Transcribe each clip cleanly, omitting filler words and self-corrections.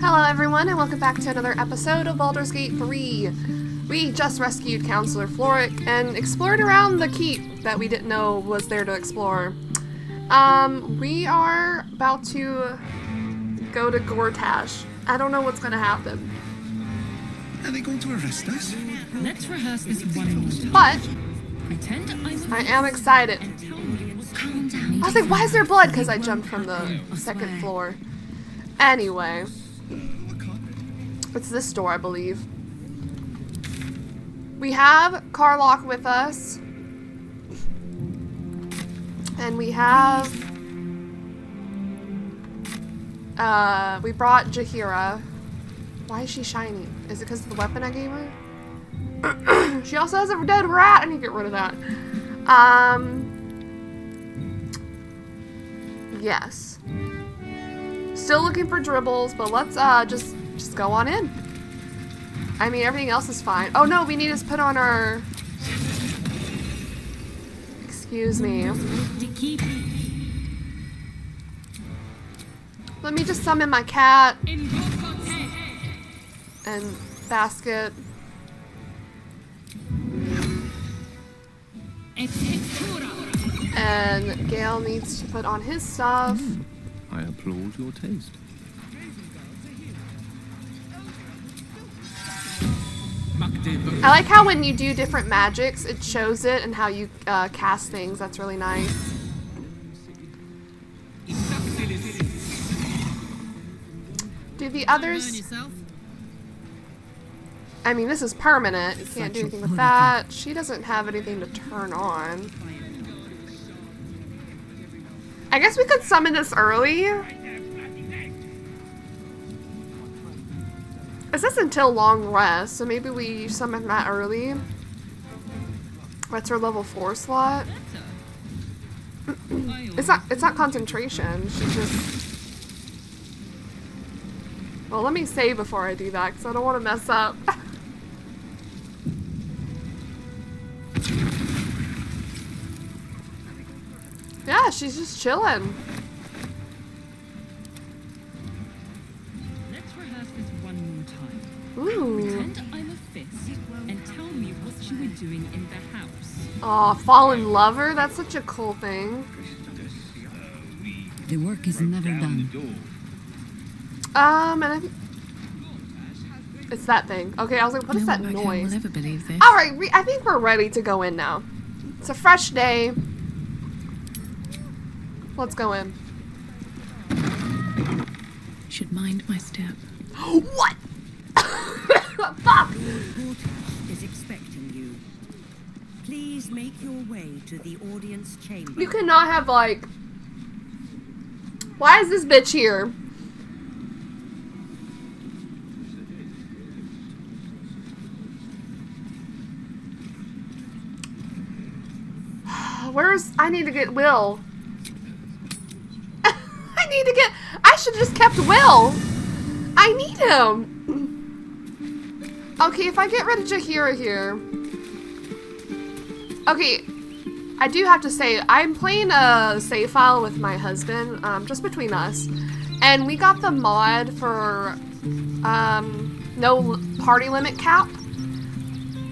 Hello everyone and welcome back to another episode of Baldur's Gate 3. We just rescued Counselor Floric and explored around the keep that we didn't know was there to explore. We are about to go to Gortash. I don't know what's gonna happen. Are they going to arrest us? Let's rehearse this one more time. But Pretend I am excited. I was like, why is there blood? Because I jumped from the second floor. Anyway. It's this door, I believe. We have Warlock with us. And we have... we brought Jaheira. Why is she shiny? Is it because of the weapon I gave her? She also has a dead rat. I need to get rid of that. Yes. Still looking for dribbles, but let's just go on in. I mean, everything else is fine. Oh no, we need to put on our... Excuse me. Let me just summon my cat. And basket. And Gale needs to put on his stuff. I applaud your taste. I like how when you do different magics, it shows it and how you cast things. That's really nice. Do the others... I mean, this is permanent. You can't do anything with that. She doesn't have anything to turn on. I guess we could summon this early. It says until long rest, so maybe we summon that early. That's her level 4 slot. It's not concentration. She just... Well, let me save before I do that, because I don't want to mess up. Yeah, she's just chilling. Let's rehearse this one more time. Ooh. Pretend I'm a fist and tell me what you were doing in the house. Aw, fallen lover? That's such a cool thing. The work is never done. And I think... It's that thing. Okay, I was like, what is that noise? Will ever believe this. Alright, I think we're ready to go in now. It's a fresh day. Let's go in. Should mind my step. What? Fuck! Gortash is expecting you. Please make your way to the audience chamber. You cannot have, like... Why is this bitch here? I need to get Wyll. I should just kept Wyll. I need him. Okay, if I get rid of Jaheira here. Okay, I do have to say, I'm playing a save file with my husband, just between us. And we got the mod for, no party limit cap.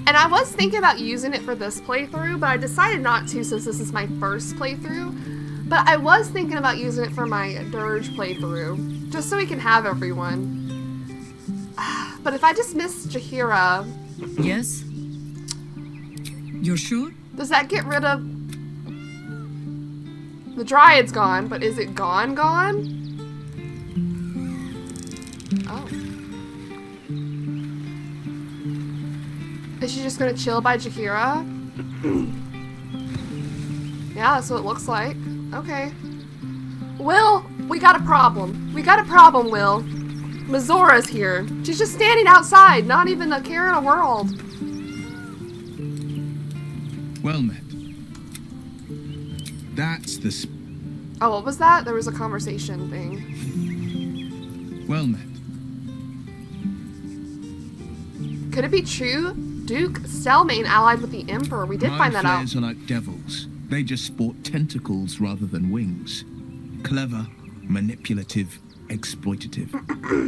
And I was thinking about using it for this playthrough, but I decided not to since this is my first playthrough. But I was thinking about using it for my Dirge playthrough, just so we can have everyone. But if I dismiss Jaheira... Yes? You're sure? Does that get rid of... The Dryad's gone, but is it gone? Oh. Is she just gonna chill by Jaheira? Yeah, that's what it looks like. Okay. Wyll, we got a problem. Wyll. Mazora's here. She's just standing outside, not even a care in the world. Well met. That's the Oh, what was that? There was a conversation thing. well met. Could it be true? Duke Selmane allied with the Emperor. We did find that out. Mind Flayers are like devils. They just sport tentacles rather than wings. Clever, manipulative, exploitative.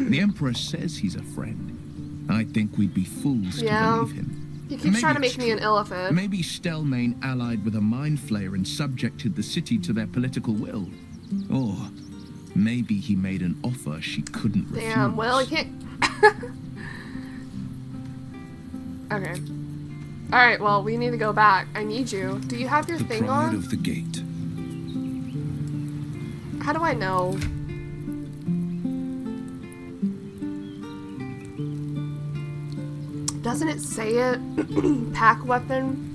The Emperor says he's a friend. I think we'd be fools to believe him. He keeps trying to make me an true. elephant. Maybe Stelmane allied with a Mind Flayer and subjected the city to their political will. Or maybe he made an offer she couldn't refuse. Damn, Will, you can't... Okay. Alright, well, we need to go back. I need you. Do you have your The thing pride on? of the gate. How do I know? Doesn't it say it? Pack weapon?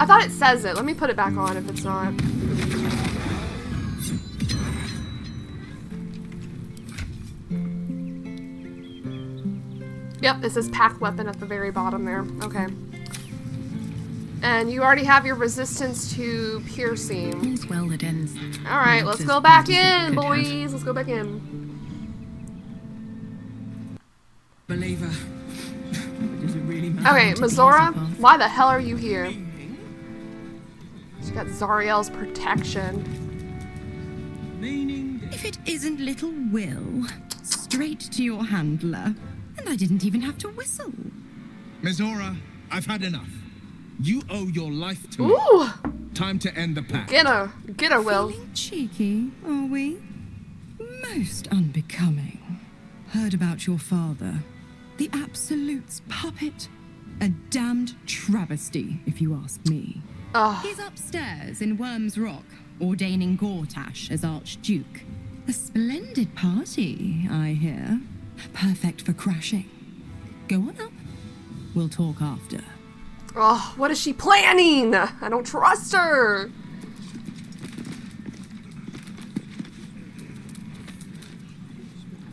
I thought it says it. Let me put it back on if it's not. Yep, it says pack weapon at the very bottom there. Okay. And you already have your resistance to piercing. All's well that ends. Alright, Not let's as go back bad as it in, could have. boys. Let's go back in. Believer. Does it really matter? Okay, to the Mazora, easy path. why the hell are you here? She got Zariel's protection. If it isn't little Wyll, straight to your handler. And I didn't even have to whistle. Mizora, I've had enough. You owe your life to me. Ooh! Time to end the pact. Get her, Will. Feeling cheeky, are we? Most unbecoming. Heard about your father. The Absolute's puppet. A damned travesty, if you ask me. Ugh. He's upstairs in Worm's Rock, ordaining Gortash as Archduke. A splendid party, I hear. Perfect for crashing. Go on up. We'll talk after. Oh, what is she planning? I don't trust her.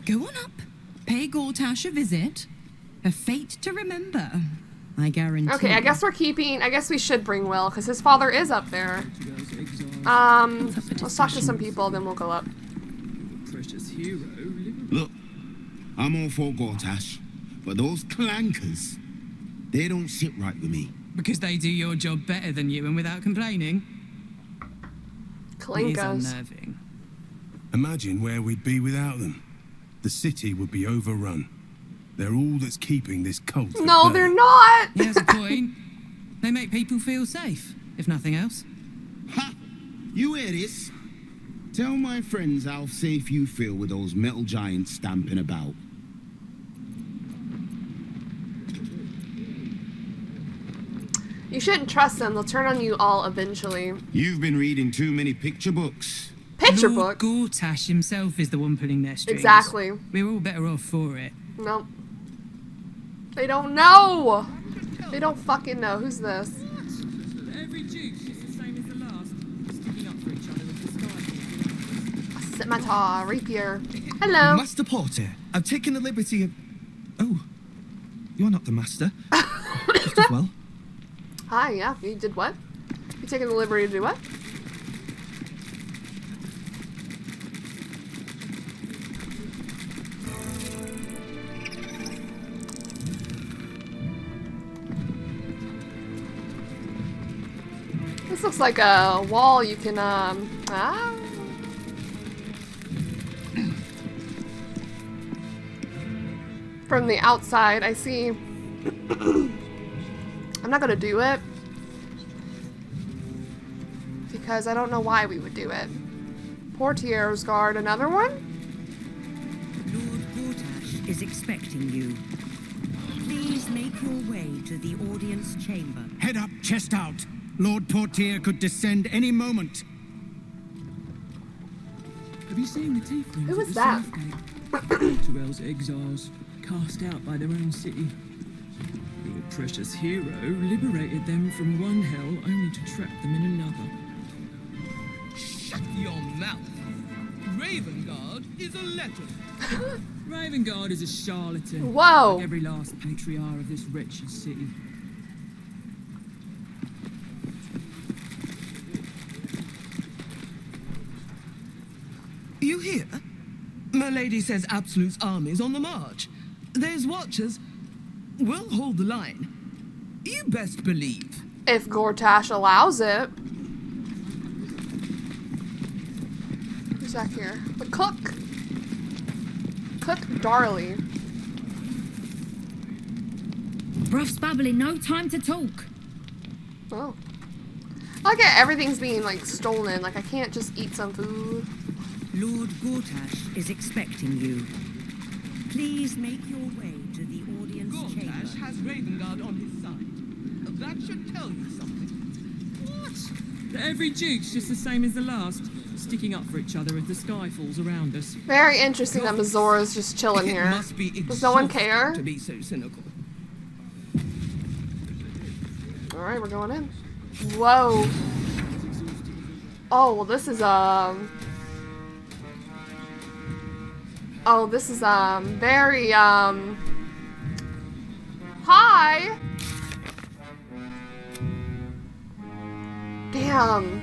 Go on up. Pay Gortash a visit. A fate to remember, I guarantee. Okay, I guess we should bring Will, because his father is up there. Let's talk to some people, then we'll go up. Precious hero. Look, I'm all for Gortash, but those clankers, they don't sit right with me. Because they do your job better than you and without complaining. It is Klinkos. unnerving. Imagine where we'd be without them. The city would be overrun. They're all that's keeping this cult. at No, bay. they're not. He has a point. They make people feel safe, if nothing else. Ha! You hear this? Tell my friends how safe you feel with those metal giants stamping about. You shouldn't trust them. They'll turn on you all eventually. You've been reading too many picture books. Picture Lord book. Gortash himself is the one pulling their strings. Exactly. We're all better off for it. Nope. They don't know. They don't fucking know. Who's this? Every duke is the same as the last. Sticking up for each other with disguise. Scimitar, rapier. Hello. Master Porter, I've taken the liberty of... Oh, you're not the master. Just as well. Hi, yeah. You did what? You taking the liberty to do what? This looks like a wall you can, From the outside, I see. I'm not gonna do it. Because I don't know why we would do it. Portier's guard, another one? Lord Gortash is expecting you. Please make your way to the audience chamber. Head up, chest out. Lord Portier could descend any moment. Have you seen the Tieflings? Who at was the that? Southgate? Terrell's exiles, cast out by their own city. Your precious hero liberated them from one hell only to trap them in another. Shut your mouth. Ravengard is a legend. Ravengard is a charlatan. Whoa. Like every last patriarch of this wretched city. You hear? My lady says Absolute's army's on the march. There's watchers. We'll hold the line. You best believe. If Gortash allows it. sec here. The cook. Cook Darley. Bruff's babbling, no time to talk. Oh. I like it, everything's being like stolen. Like I can't just eat some food. Lord Gortash is expecting you. Please make your way to the audience chamber. Gortash has Ravengard on his side. That should tell you something. What? That every duke's just the same as the last, sticking up for each other as the sky falls around us. Very interesting that Mazora's just chilling here. Must be Does no one care? to be so cynical. Alright, we're going in. Whoa. Oh, well this is, oh, this is, very, hi! Damn.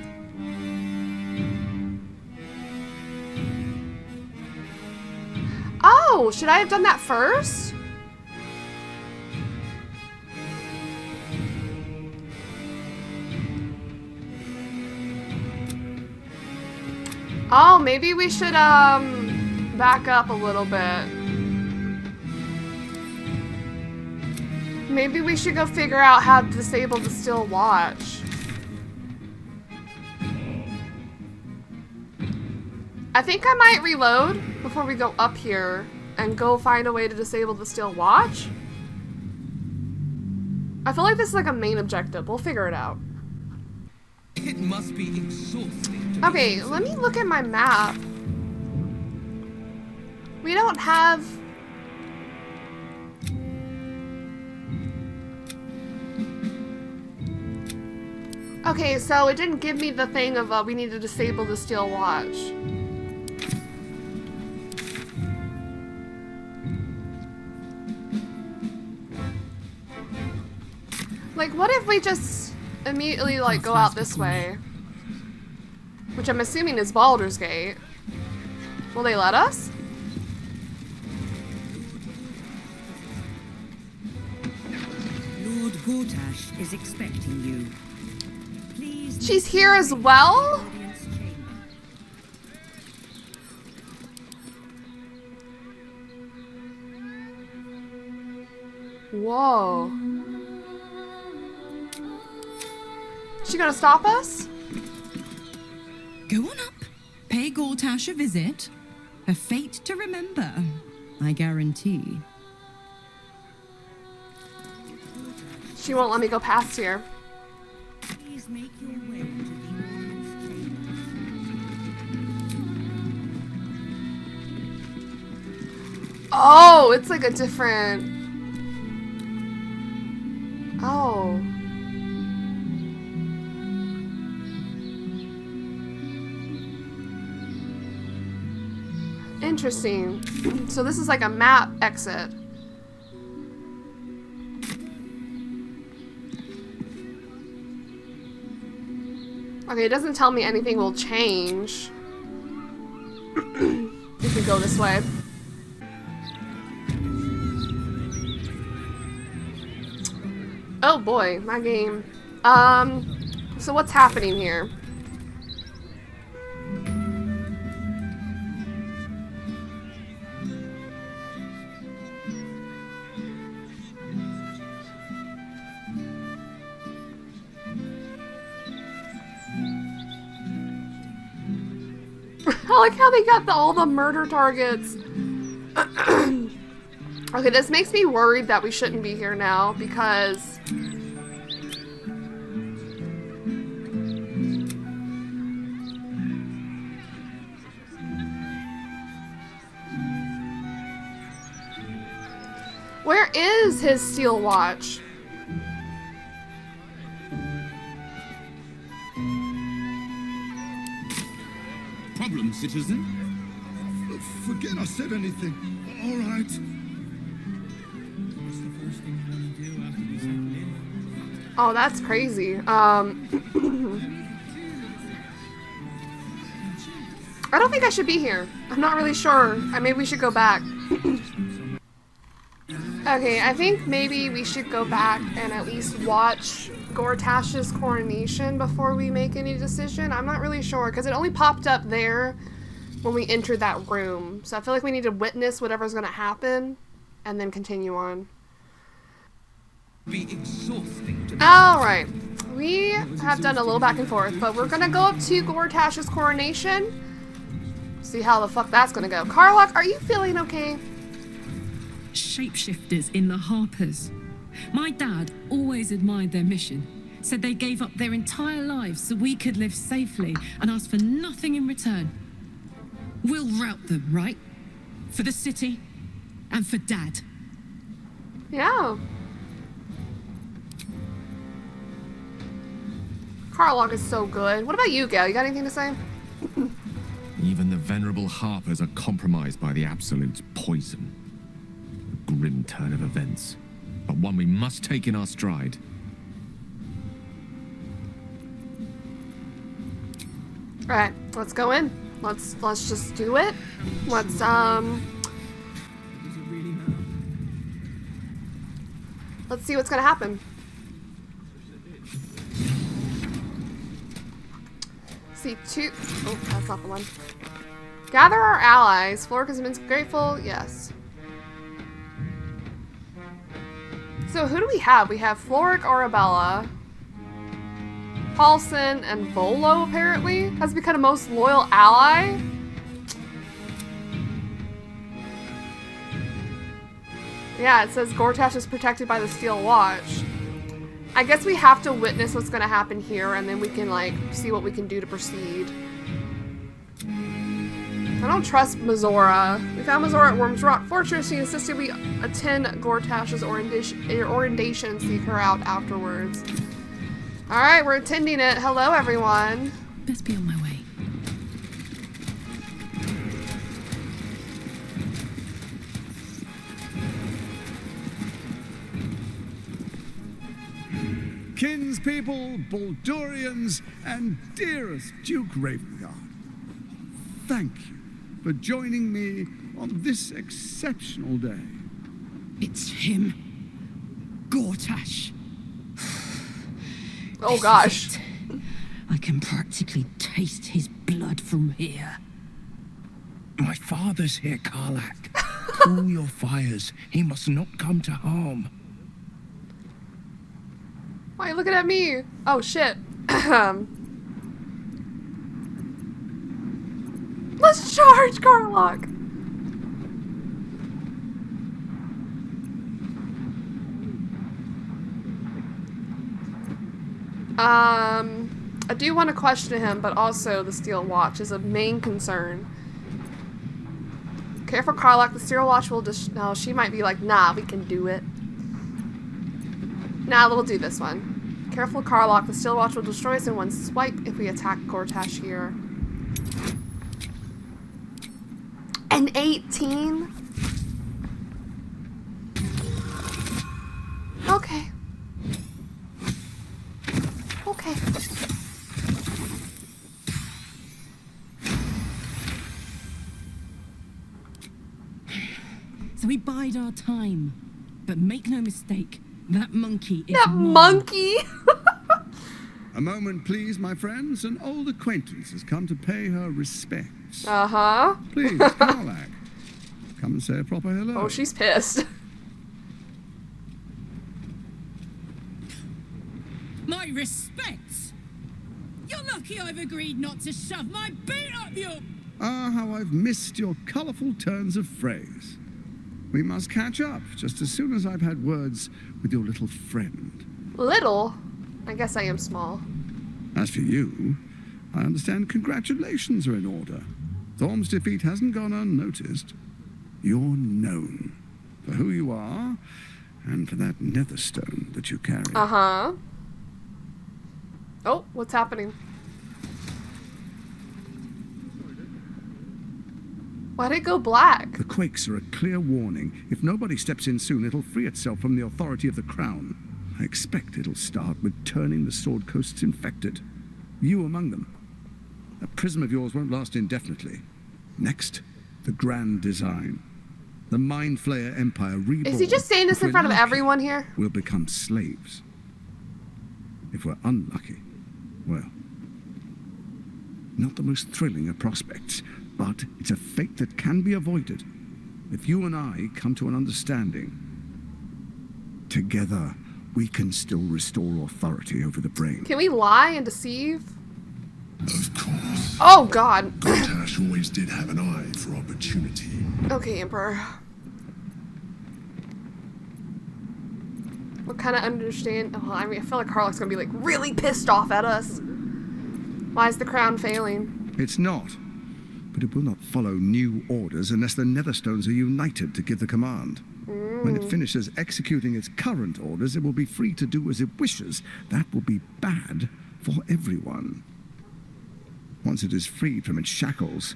Oh, should I have done that first? Oh, maybe we should, back up a little bit. Maybe we should go figure out how to disable the still watch. I think I might reload before we go up here and go find a way to disable the still watch. I feel like this is like a main objective. We'll figure it out. It must be exhausting. Okay, let me look at my map. We don't have... Okay, so it didn't give me the thing of we need to disable the steel watch. Like, what if we just immediately, like, go out this way? Which I'm assuming is Baldur's Gate. Will they let us? Lord Gortash is expecting you. Please. She's here as well? Whoa. She gonna stop us? Go on up. Pay Gortash a visit. A fate to remember, I guarantee. She won't let me go past here. Please make your way to the audience chamber. Oh, it's like a different... Oh. Interesting. So this is like a map exit. Okay, it doesn't tell me anything will change. We could go this way. Oh boy, my game. So what's happening here? I like how they got all the murder targets. Okay, this makes me worried that we shouldn't be here now because... Where is his steel watch? Problem, citizen? Forget I said anything. All right. Oh, that's crazy. I don't think I should be here. I'm not really sure. Maybe we should go back. Okay, I think maybe we should go back and at least watch Gortash's coronation before we make any decision. I'm not really sure because it only popped up there when we enter that room. So I feel like we need to witness whatever's going to happen and then continue on. Be exhausting to Alright, we have done a little back and forth, but we're gonna go up to Gortash's coronation. See how the fuck that's gonna go. Carlock, are you feeling okay? Shapeshifters in the Harpers. My dad always admired their mission. Said they gave up their entire lives so we could live safely and asked for nothing in return. We'll rout them, right? For the city and for Dad. Yeah. Carlock is so good. What about you, Gail? You got anything to say? Even the venerable Harpers are compromised by the Absolute's poison. A grim turn of events, but one we must take in our stride. Alright, let's go in. Let's just do it. Let's see what's gonna happen. See two. Oh, that's not the one. Gather our allies. Flork has been grateful. Yes. So who do we have? We have Floric, Arabella, Paulson, and Volo apparently has become a most loyal ally. Yeah, it says Gortash is protected by the Steel Watch. I guess we have to witness what's going to happen here, and then we can, like, see what we can do to proceed. I don't trust Mazora. We found Mazora at Worm's Rock Fortress. She insisted we attend Gortash's orientation and seek her out afterwards. Alright, we're attending it. Hello, everyone. Best be on my way. Kinspeople, Baldurians, and dearest Duke Ravengard, thank you for joining me on this exceptional day. It's him. Gortash. Oh gosh. I can practically taste his blood from here. My father's here, Karlach. Cool your fires. He must not come to harm. Why are you looking at me? Oh shit. Let's charge, Carlock. I do want to question him, but also the Steel Watch is a main concern. Careful, Carlock. The Steel Watch will just... No, she might be like, nah, we can do it. Nah, we'll do this one. Careful, Carlock. The Steel Watch will destroy us in one swipe if we attack Gortash here. An 18? Okay. Okay. So we bide our time. But make no mistake, that monkey is That mine. monkey? A moment, please, my friends. An old acquaintance has come to pay her respects. Uh-huh. Please, Karlach, come and say a proper hello. Oh, she's pissed. My respects! You're lucky I've agreed not to shove my boot up your... Ah, how I've missed your colourful turns of phrase. We must catch up just as soon as I've had words with your little friend. Little? I guess I am small. As for you, I understand congratulations are in order. Thorm's defeat hasn't gone unnoticed. You're known for who you are and for that netherstone that you carry. Uh-huh. Oh, what's happening? Why'd it go black? The quakes are a clear warning. If nobody steps in soon, it'll free itself from the authority of the crown. I expect it'll start with turning the Sword Coasts infected. You among them. That prism of yours won't last indefinitely. Next, the grand design. The Mind Flayer Empire reborn. Is he just saying this in front of everyone here? We'll become slaves. If we're unlucky, well, not the most thrilling of prospects, but it's a fate that can be avoided if you and I come to an understanding. Together, we can still restore authority over the brain. Can we lie and deceive? Of course. Oh, God. Gortash always did have an eye for opportunity. Okay, Emperor. What kind of understand? Oh, I mean, I feel like Harlock's gonna be like really pissed off at us. Why is the crown failing? It's not. But it will not follow new orders unless the Netherstones are united to give the command. When it finishes executing its current orders, it will be free to do as it wishes. That will be bad for everyone. Once it is freed from its shackles,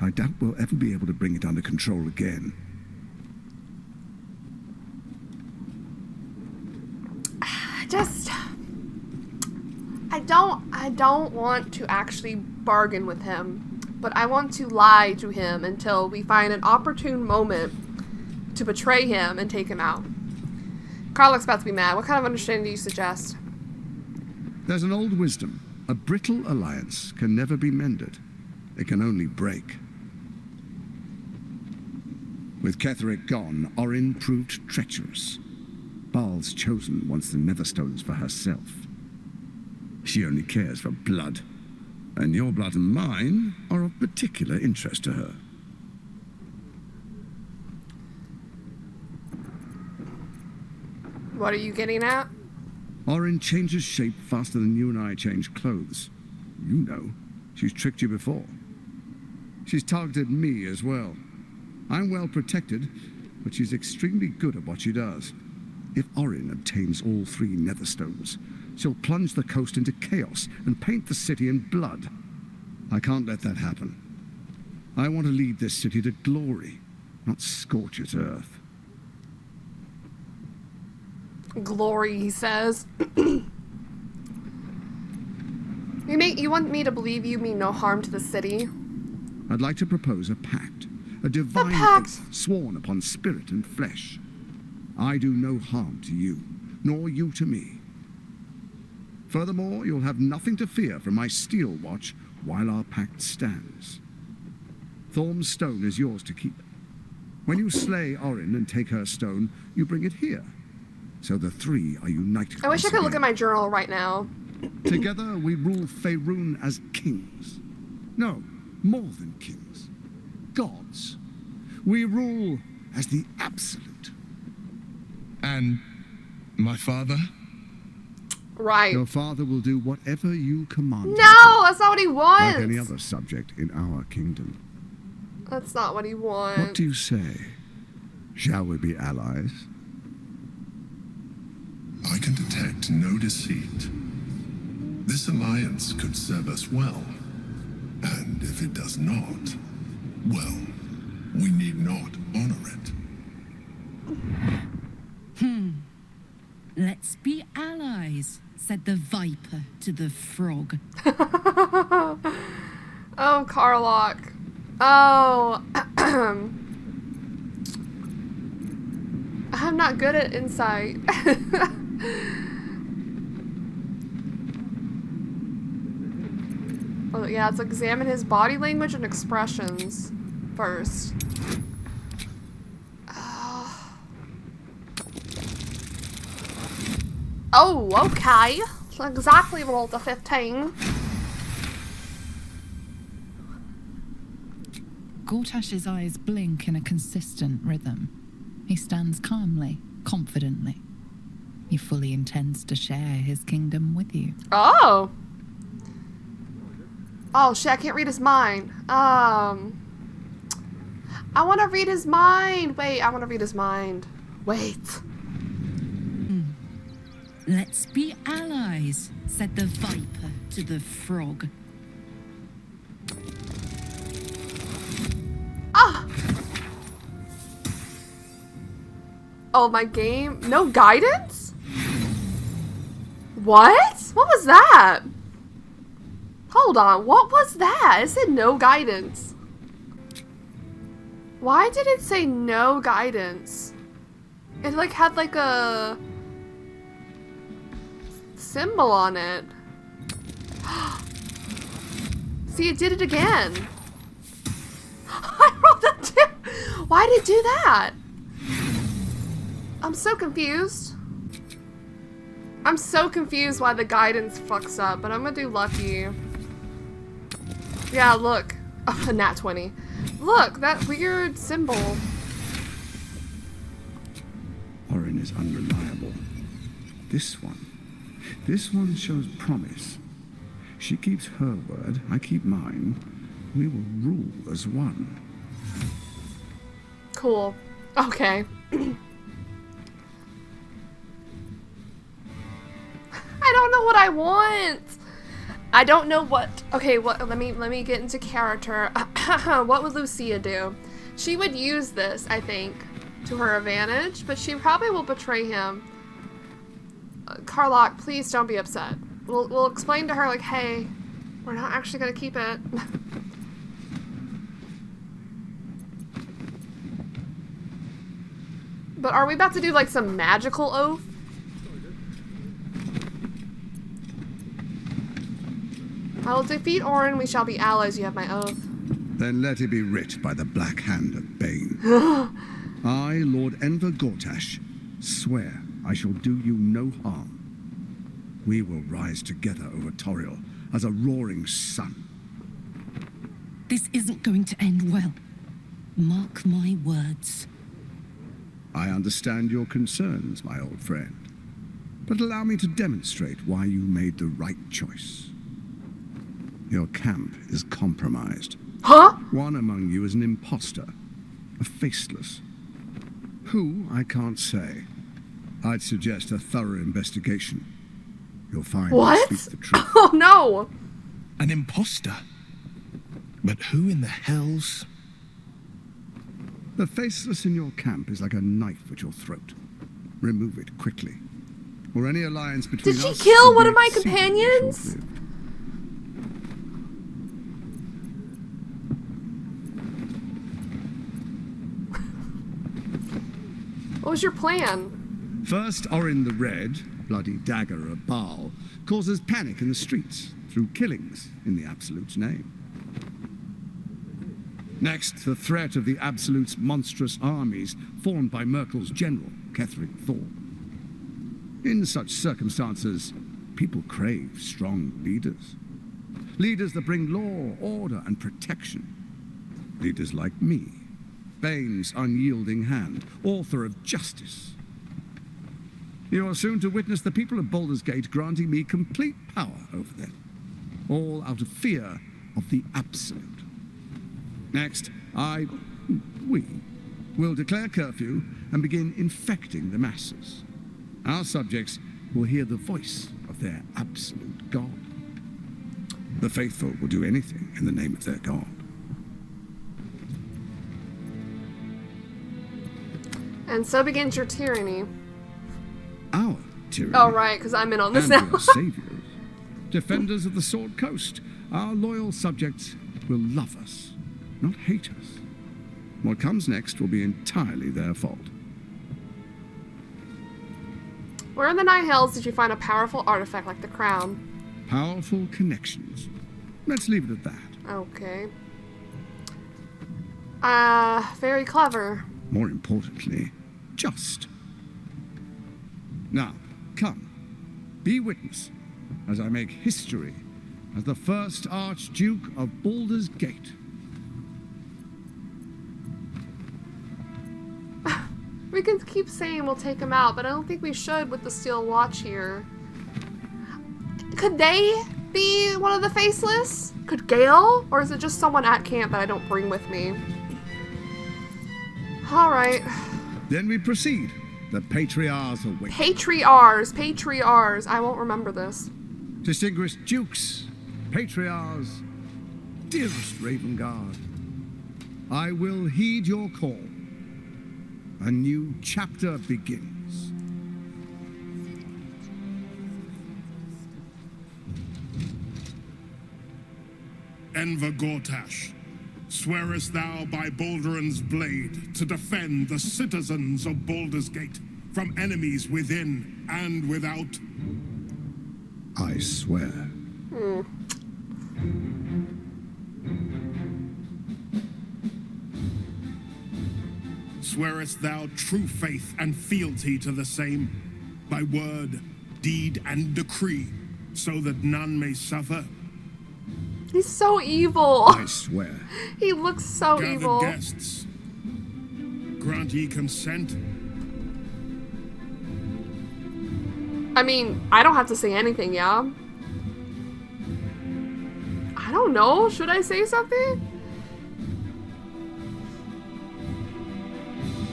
I doubt we'll ever be able to bring it under control again. I don't want to actually bargain with him, but I want to lie to him until we find an opportune moment to betray him and take him out. Karlach's about to be mad. What kind of understanding do you suggest? There's an old wisdom. A brittle alliance can never be mended. It can only break. With Ketheric gone, Orin proved treacherous. Baal's chosen wants the Netherstones for herself. She only cares for blood. And your blood and mine are of particular interest to her. What are you getting at? Orin changes shape faster than you and I change clothes. You know, she's tricked you before. She's targeted me as well. I'm well protected, but she's extremely good at what she does. If Orin obtains all 3 Netherstones, she'll plunge the coast into chaos and paint the city in blood. I can't let that happen. I want to lead this city to glory, not scorch its earth. Glory, he says. You want me to believe you mean no harm to the city? I'd like to propose a pact. A divine pact? oath sworn upon spirit and flesh. I do no harm to you, nor you to me. Furthermore, you'll have nothing to fear from my steel watch while our pact stands. Thorm's stone is yours to keep. When you slay Orin and take her stone, you bring it here. So the 3 are united. I wish I could look at my journal right now. Together we rule Faerun as kings. No, more than kings. Gods. We rule as the absolute. And my father? Right. Your father will do whatever you command him No, that's not what he wants. like any other subject in our kingdom. That's not what he wants. What do you say? Shall we be allies? I can detect no deceit. This alliance could serve us well. And if it does not, well, we need not honor it. Let's be allies, said the viper to the frog. Oh, Karlach. Oh. I'm not good at insight. Oh, yeah, let's examine his body language and expressions first. Oh, okay. So exactly rolled a 15. Gortash's eyes blink in a consistent rhythm. He stands calmly, confidently. He fully intends to share his kingdom with you. Oh. Oh shit, I can't read his mind. I want to read his mind. Wait, I want to read his mind. Wait. Let's be allies, said the viper to the frog. Ah! Oh, my game? No guidance? What? What was that? Hold on, what was that? It said no guidance. Why did it say no guidance? It like had like a symbol on it. See, it did it again. Why did it do that? I'm so confused. I'm so confused why the guidance fucks up, but I'm gonna do lucky. Yeah, look. Oh, a nat 20. Look, that weird symbol. Orin is unreliable. This one shows promise. She keeps her word, I keep mine. We will rule as one. Cool. Okay. I don't know what I want. I don't know what. Okay, what? Let me get into character. What would Lucia do? She would use this, I think, to her advantage, but she probably will betray him. Carlock, please don't be upset. We'll explain to her like, hey, we're not actually gonna keep it. But are we about to do like some magical oath? I will defeat Orin, we shall be allies, you have my oath. Then let it be writ by the black hand of Bane. I, Lord Enver Gortash, swear I shall do you no harm. We will rise together over Toriel as a roaring sun. This isn't going to end well. Mark my words. I understand your concerns, my old friend. But allow me to demonstrate why you made the right choice. Your camp is compromised. Huh? One among you is an imposter, a faceless. Who, I can't say. I'd suggest a thorough investigation. You'll find what? I speak the truth. Oh no! An imposter? But who in the hell's... The faceless in your camp is like a knife at your throat. Remove it quickly. Or any alliance between us... Did she kill will one be of my exceedingly companions? short-lived. What was your plan? First, Orin the Red, bloody dagger of Baal, causes panic in the streets through killings in the Absolute's name. Next, the threat of the Absolute's monstrous armies formed by Merkel's general, Ketheric Thorn. In such circumstances, people crave strong leaders. Leaders that bring law, order, and protection. Leaders like me, Bane's unyielding hand, author of justice. You are soon to witness the people of Baldur's Gate granting me complete power over them, all out of fear of the Absolute. Next, we will declare curfew and begin infecting the masses. Our subjects will hear the voice of their absolute God. The faithful will do anything in the name of their God. And so begins your tyranny. Our tyranny. Oh, right, because I'm in on this and now. we are saviors, defenders of the Sword Coast. Our loyal subjects will love us, not hate us. What comes next will be entirely their fault. Where in the Nine Hells did you find a powerful artifact like the crown? Powerful connections. Let's leave it at that. Okay. Very clever. More importantly, just. Now, come, be witness as I make history as the first Archduke of Baldur's Gate. We can keep saying we'll take him out, but I don't think we should with the Steel Watch here. Could they be one of the Faceless? Could Gale? Or is it just someone at camp that I don't bring with me? Alright. Then we proceed. The Patriarchs await. Patriarchs. I won't remember this. Distinguished Dukes, Patriarchs, dearest Raven Guard, I will heed your call. A new chapter begins. Enver Gortash, swearest thou by Balduran's blade to defend the citizens of Baldur's Gate from enemies within and without? I swear. Hmm. Swearest thou true faith and fealty to the same, by word, deed, and decree, so that none may suffer? He's so evil. I swear. He looks so Gathered evil. guests, grant ye consent? I mean, I don't have to say anything, yeah? I don't know. Should I say something?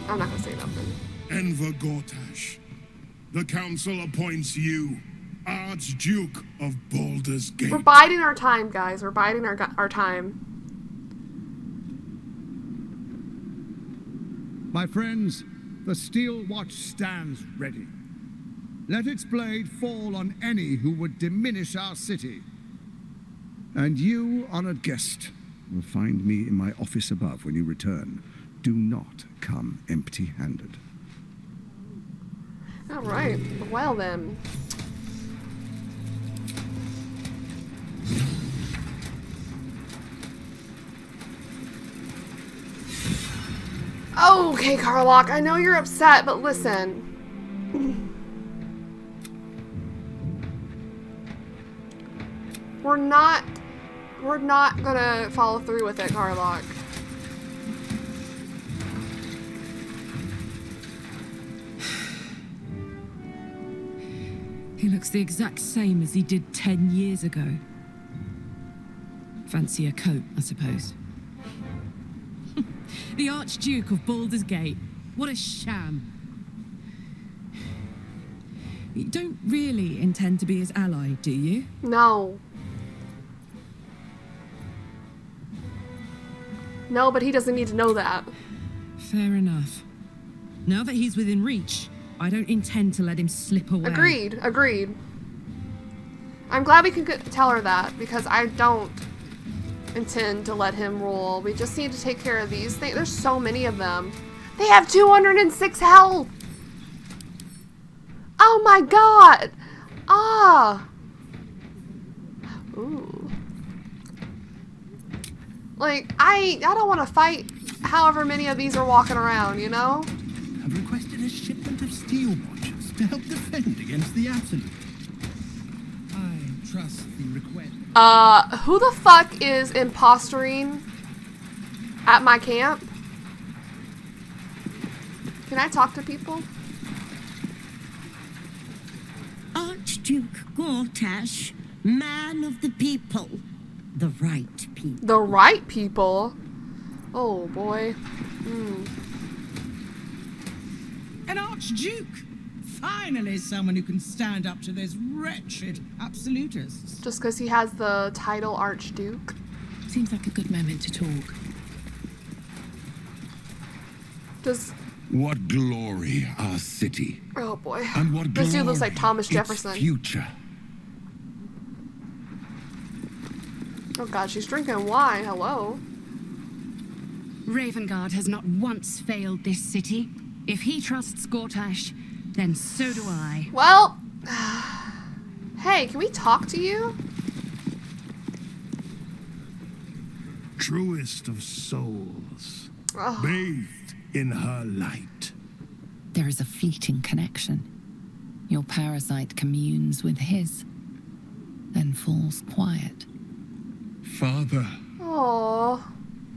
I'm not gonna say nothing. Enver Gortash, the council appoints you Archduke of Baldur's Gate. We're biding our time, guys. We're biding our time. My friends, the steel watch stands ready. Let its blade fall on any who would diminish our city. And you, honored guest, will find me in my office above when you return. Do not come empty-handed. All right. Well then. Okay, Warlock, I know you're upset, but listen. We're not gonna follow through with it, Warlock. He looks the exact same as he did 10 years ago. Fancy a coat, I suppose. The Archduke of Baldur's Gate. What a sham. You don't really intend to be his ally, do you? No. No, but he doesn't need to know that. Fair enough. Now that he's within reach, I don't intend to let him slip away. Agreed, agreed. I'm glad we can tell her that, because I don't intend to let him rule. We just need to take care of these things. There's so many of them. They have 206 health! Oh my god! Ah! Ooh. Like, I don't want to fight however many of these are walking around, you know? Have requested a shipment of steel watchers to help defend against the Absolute. I trust the request. Who the fuck is impostoring at my camp? Can I talk to people? Archduke Gortash, man of the people. The right people. The right people? Oh boy. An Archduke! Finally someone who can stand up to those wretched absolutists. Just because he has the title Archduke? Seems like a good moment to talk. Does... What glory our city. Oh boy. And what this dude looks like Thomas its Jefferson. Future. Oh god, she's drinking wine. Hello. Ravengard has not once failed this city. If he trusts Gortash, then so do I. Well, hey, can we talk to you? Truest of souls, Oh. bathed in her light. There is a fleeting connection. Your parasite communes with his, then falls quiet. Father. Aww.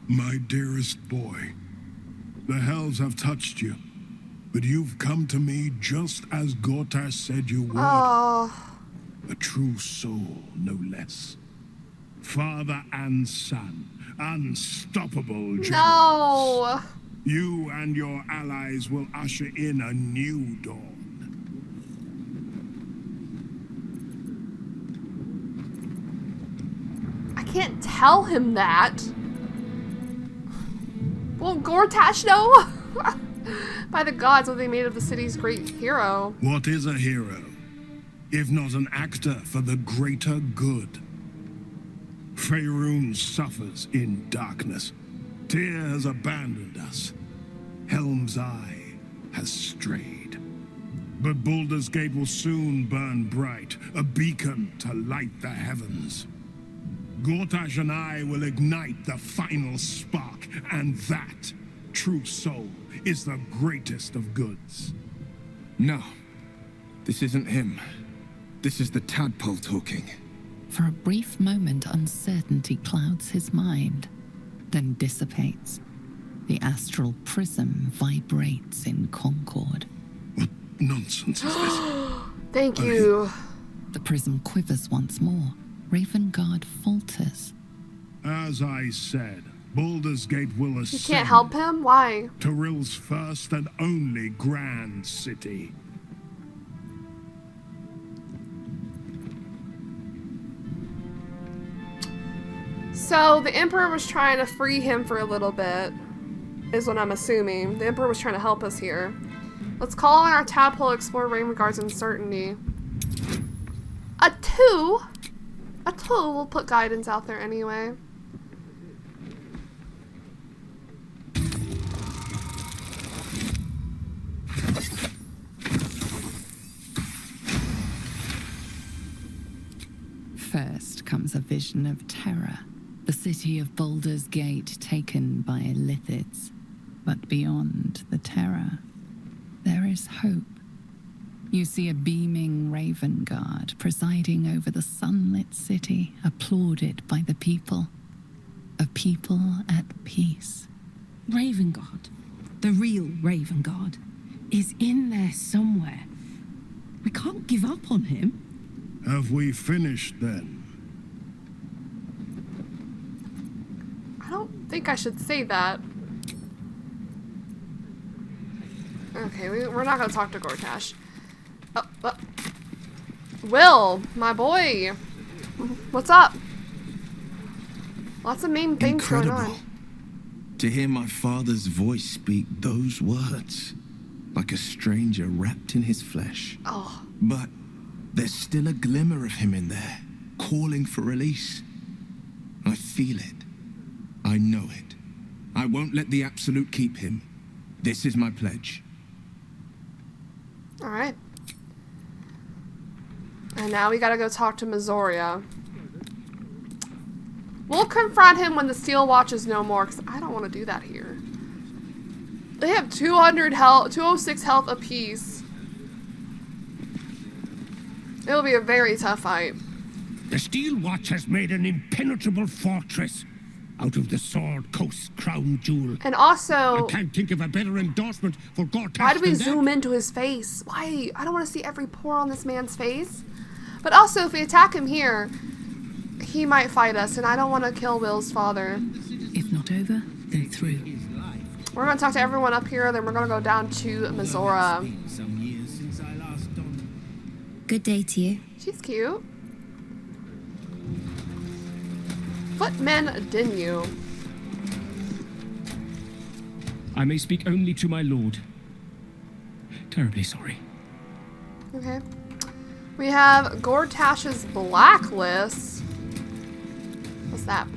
My dearest boy, the hells have touched you, but you've come to me just as Gortash said you would. Oh. A true soul, no less. Father and son, unstoppable generals. No. You and your allies will usher in a new dawn. I can't tell him that. Well, Gortash, no. By the gods, what they made of the city's great hero. What is a hero, if not an actor for the greater good? Faerun suffers in darkness. Tyr has abandoned us. Helm's Eye has strayed. But Baldur's Gate will soon burn bright, a beacon to light the heavens. Gortash and I will ignite the final spark, and that true soul is the greatest of goods. No. This isn't him. This is the tadpole talking. For a brief moment, uncertainty clouds his mind, then dissipates. The astral prism vibrates in concord. What nonsense is this? Thank you. The prism quivers once more. Ravengard falters. As I said, Baldur's Gate will ascend. You can't help him? Why? To Rill's first and only grand city. So the Emperor was trying to free him for a little bit, is what I'm assuming. The Emperor was trying to help us here. Let's call on our tadpole explore Ravengard's uncertainty. A 2? A 2 will put guidance out there anyway. First comes a vision of terror. The city of Baldur's Gate taken by Lithids. But beyond the terror, there is hope. You see a beaming Ravengard presiding over the sunlit city, applauded by the people. A people at peace. Ravengard, the real Ravengard, is in there somewhere. We can't give up on him. Have we finished then? I don't think I should say that. Okay, we're not gonna talk to Gortash. Wyll, my boy. What's up? Lots of main things going on. To hear my father's voice speak those words, like a stranger wrapped in his flesh. Oh. But there's still a glimmer of him in there, calling for release. I feel it. I know it. I won't let the Absolute keep him. This is my pledge. Alright. And now we gotta go talk to Missoria. We'll confront him when the Steel Watch is no more, because I don't want to do that here. They have 200 health, 206 health apiece. It'll be a very tough fight. The Steel Watch has made an impenetrable fortress out of the Sword Coast's crown jewel. And also, I can't think of a better endorsement for Gortash. why do we zoom into his face? Why? I don't want to see every pore on this man's face. But also, if we attack him here, he might fight us, and I don't want to kill Will's father. If not over, then through. We're going to talk to everyone up here, then we're going to go down to Missoura. Good day to you. She's cute. Footmen, didn't you? I may speak only to my lord. Terribly sorry. Okay. We have Gortash's blacklist. What's that?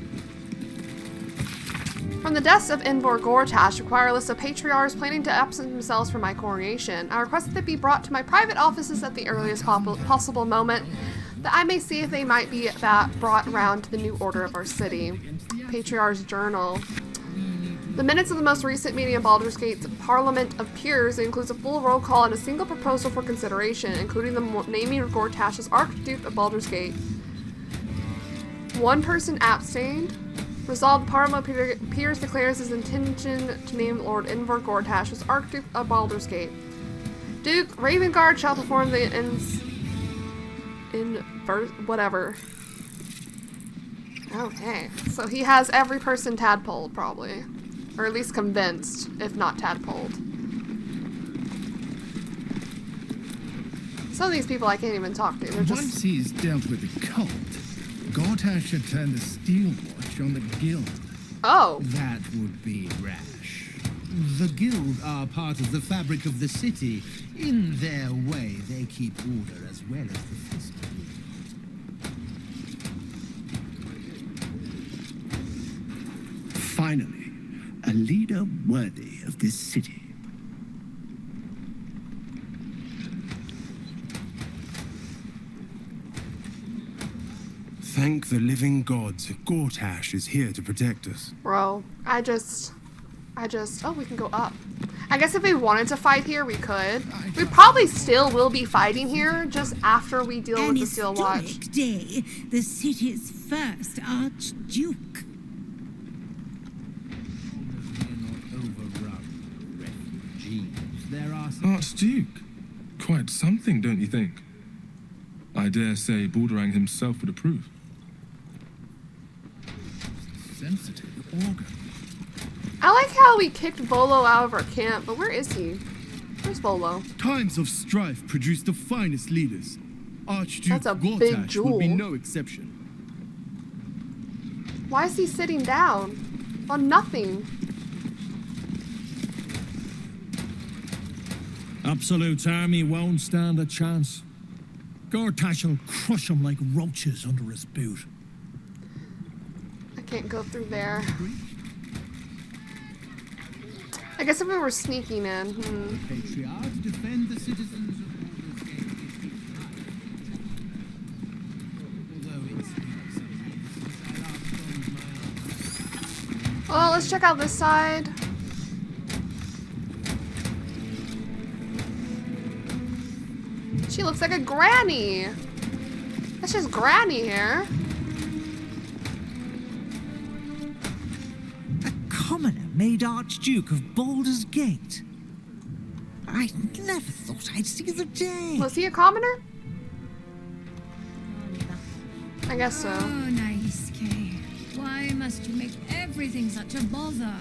From the desk of Envor Gortash, require a list of patriarchs planning to absent themselves from my coronation. I request that they be brought to my private offices at the earliest possible moment, that I may see if they might be brought round to the new order of our city. Patriarch's Journal. The minutes of the most recent meeting of Baldur's Gate's Parliament of Peers includes a full roll call and a single proposal for consideration, including the naming of Gortash as Archduke of Baldur's Gate. One person abstained. Resolved, the Parliament of Peers declares his intention to name Lord Envor Gortash as Archduke of Baldur's Gate. Duke Ravengard shall perform the whatever. Okay, so he has every person tadpoled, probably. Or at least convinced, if not tadpoled. Some of these people I can't even talk to. They're just... Once he's dealt with the cult, Gortash should turn the Steel Watch on the Guild. Oh. That would be rash. The Guild are part of the fabric of the city. In their way, they keep order as well as the festival. Finally, a leader worthy of this city. Thank the living gods, Gortash is here to protect us. Bro, I just... Oh, we can go up. I guess if we wanted to fight here, we could. We probably still will be fighting here, just after we deal with the Steel Watch. Day, the city's first Archduke. Archduke? Quite something, don't you think? I dare say Baldur himself would approve. Sensitive organ. I like how we kicked Volo out of our camp, but where is he? Where's Volo? Times of strife produce the finest leaders. Archduke That's a big Gortash jewel. would be no exception. Why is he sitting down? On nothing. Absolute's army won't stand a chance. Gortash will crush them like roaches under his boot. I can't go through there. I guess if we were sneaking in, Patriarchs defend the citizens of Well, let's check out this side. She looks like a granny. That's just granny hair. Commoner made Archduke of Baldur's Gate. I never thought I'd see the day. Was he a commoner? I guess so. Oh, nice, Kay. Why must you make everything such a bother?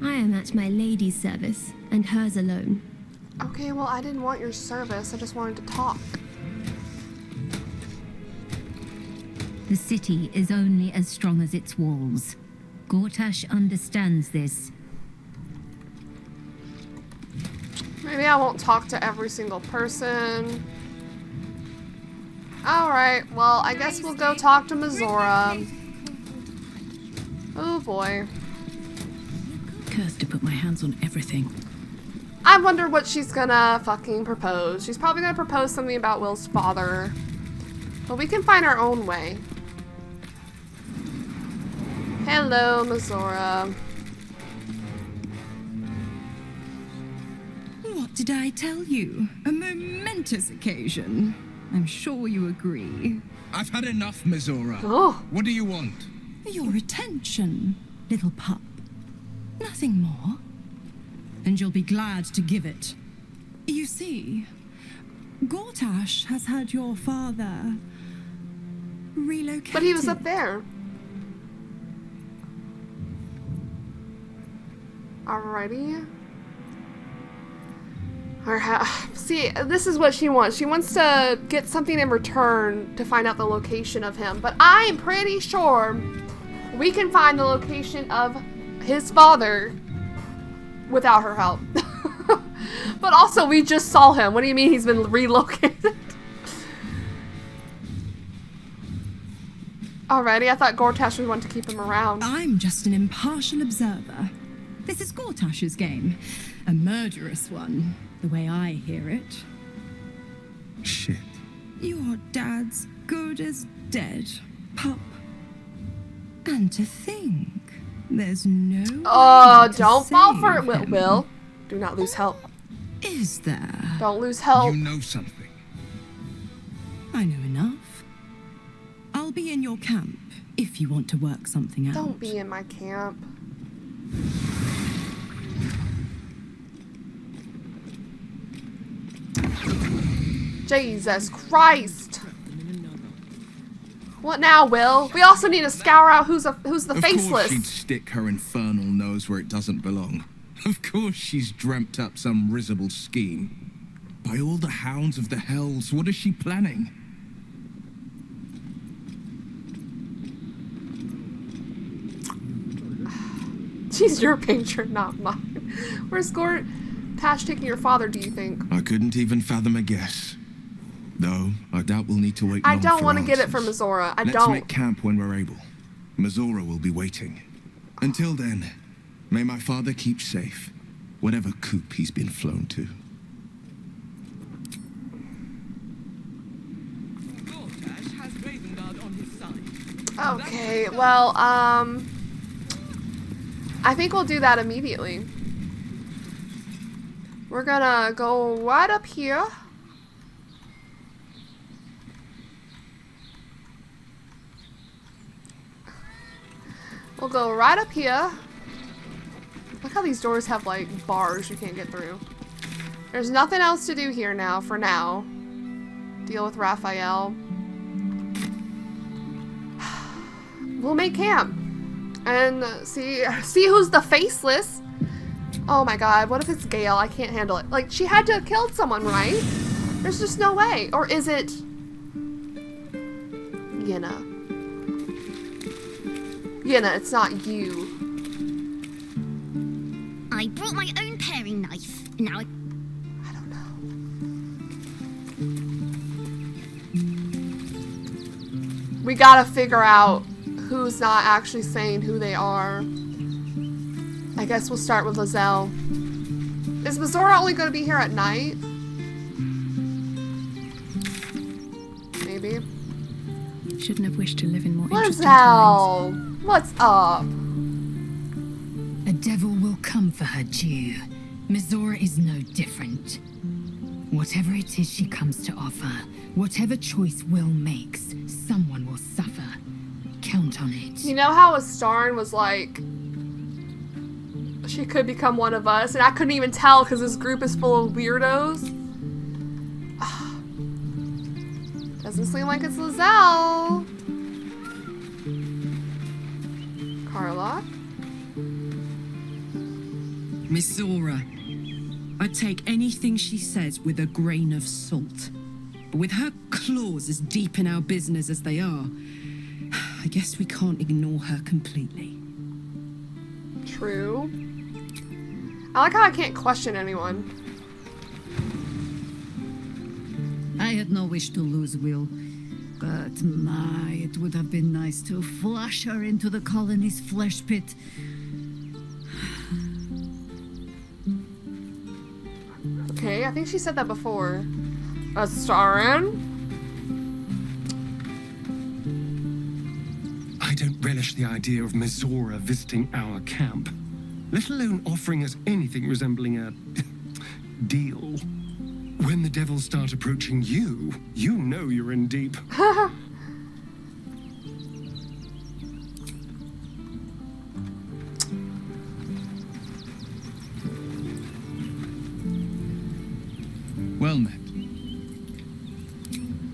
I am at my lady's service, and hers alone. Okay, well, I didn't want your service. I just wanted to talk. The city is only as strong as its walls. Gortash understands this. Maybe I won't talk to every single person. Alright, well, I guess we'll go talk to Mizora. Oh boy. Cursed to put my hands on everything. I wonder what she's gonna fucking propose. She's probably gonna propose something about Will's father. But we can find our own way. Hello, Mizora. What did I tell you? A momentous occasion. I'm sure you agree. I've had enough, Mizora. Oh. What do you want? Your attention, little pup. Nothing more. And you'll be glad to give it. You see, Gortash has had your father relocated. But he was up there. Alrighty. See, this is what she wants. She wants to get something in return to find out the location of him. But I'm pretty sure we can find the location of his father without her help. But also, we just saw him. What do you mean he's been relocated? Alrighty, I thought Gortash would want to keep him around. I'm just an impartial observer. This is Gortash's game. A murderous one, the way I hear it. Shit. Your dad's good as dead, pup. And to think, there's no Oh, way to don't fall save for it, him. Will. Do not lose help. Is there? Don't lose help. You know something. I know enough. I'll be in your camp if you want to work something out. Don't be in my camp. Jesus Christ. What now, Will? We also need to scour out who's the Of faceless. course she'd stick her infernal nose where it doesn't belong. Of course she's dreamt up some risible scheme. By all the hounds of the hells, what is she planning? She's your patron, not mine. Where's Gortash taking your father, do you think? I couldn't even fathom a guess. Though, I doubt we'll need to wait I long don't for want to get it answers. from Mizora. I Let's don't. make camp when we're able. Mizora will be waiting. Until then, may my father keep safe, whatever coop he's been flown to. Okay, well, I think we'll do that immediately. We're gonna go right up here. We'll go right up here. Look how these doors have like bars you can't get through. There's nothing else to do here now, for now. Deal with Raphael. We'll make camp. And see who's the faceless. Oh my god, what if it's Gale? I can't handle it. Like, she had to have killed someone, right? There's just no way. Or is it Yenna? Yenna, it's not you. I brought my own paring knife. Now I don't know. We gotta figure out who's not actually saying who they are. I guess we'll start with Lizelle. Is Mizora only gonna be here at night? Maybe. Shouldn't have wished to live in more interesting Lizelle! times. What's up? A devil will come for her due. Mizora is no different. Whatever it is she comes to offer, whatever choice Wyll makes, someone will suffer. Count on it. You know how Astarn was like, she could become one of us, and I couldn't even tell because this group is full of weirdos? Doesn't seem like it's Lizelle. Carla? Mizora. I take anything she says with a grain of salt. But with her claws as deep in our business as they are, I guess we can't ignore her completely. True. I like how I can't question anyone. I had no wish to lose Wyll, but my, it would have been nice to flush her into the colony's flesh pit. Okay, I think she said that before. Astarn? I don't relish the idea of Mizora visiting our camp, let alone offering us anything resembling a deal. When the devils start approaching you, you know you're in deep. Well met.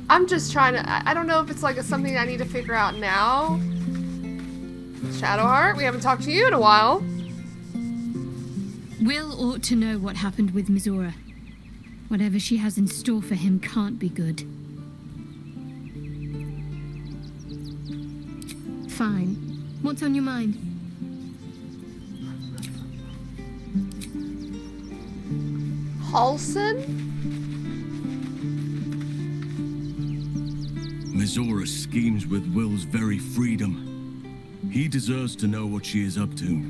I'm just trying to, I don't know if it's like something I need to figure out now. Shadowheart, we haven't talked to you in a while. Wyll ought to know what happened with Mizora. Whatever she has in store for him can't be good. Fine. What's on your mind? Halson? Mizora schemes with Wyll's very freedom. He deserves to know what she is up to.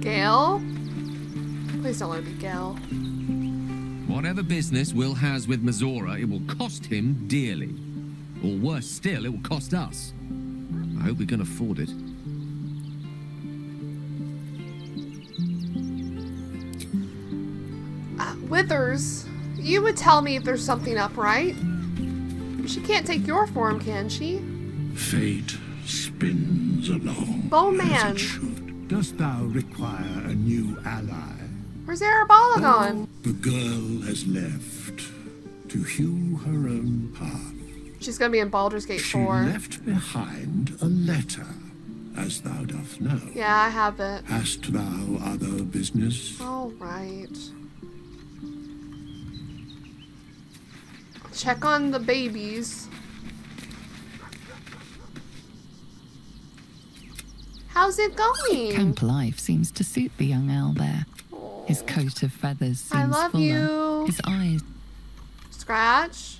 Gale? Please don't let it be Gale. Whatever business Wyll has with Mizora, it will cost him dearly. Or worse still, it will cost us. I hope we can afford it. Withers, you would tell me if there's something up, right? She can't take your form, can she? Fate spins along. Bowman. Dost thou require a new ally? Where's Arabala gone? The girl has left to hew her own path. She's gonna be in Baldur's Gate 4. She left behind a letter, as thou dost know. Yeah, I have it. Hast thou other business? All right. Check on the babies. How's it going? Camp life seems to suit the young owlbear. His coat of feathers seems I love fuller. you. His eyes. Scratch.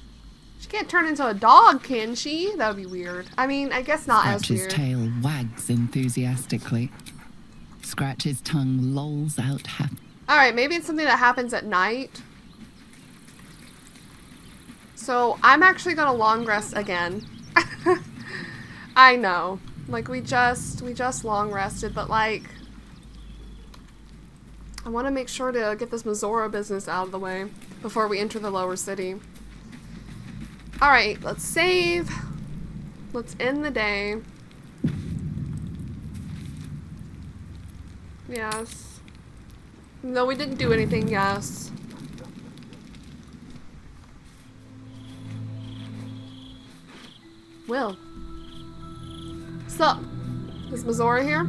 She can't turn into a dog, can she? That would be weird. I mean, I guess not as Scratch's weird. tail wags enthusiastically. Scratch's tongue lolls out happily. Alright, maybe it's something that happens at night. So I'm actually gonna long rest again. I know. Like we just long rested, but like I want to make sure to get this Missoura business out of the way before we enter the lower city. Alright, let's save. Let's end the day. Yes. No, we didn't do anything, yes. Wyll. Sup? Is Missoura here?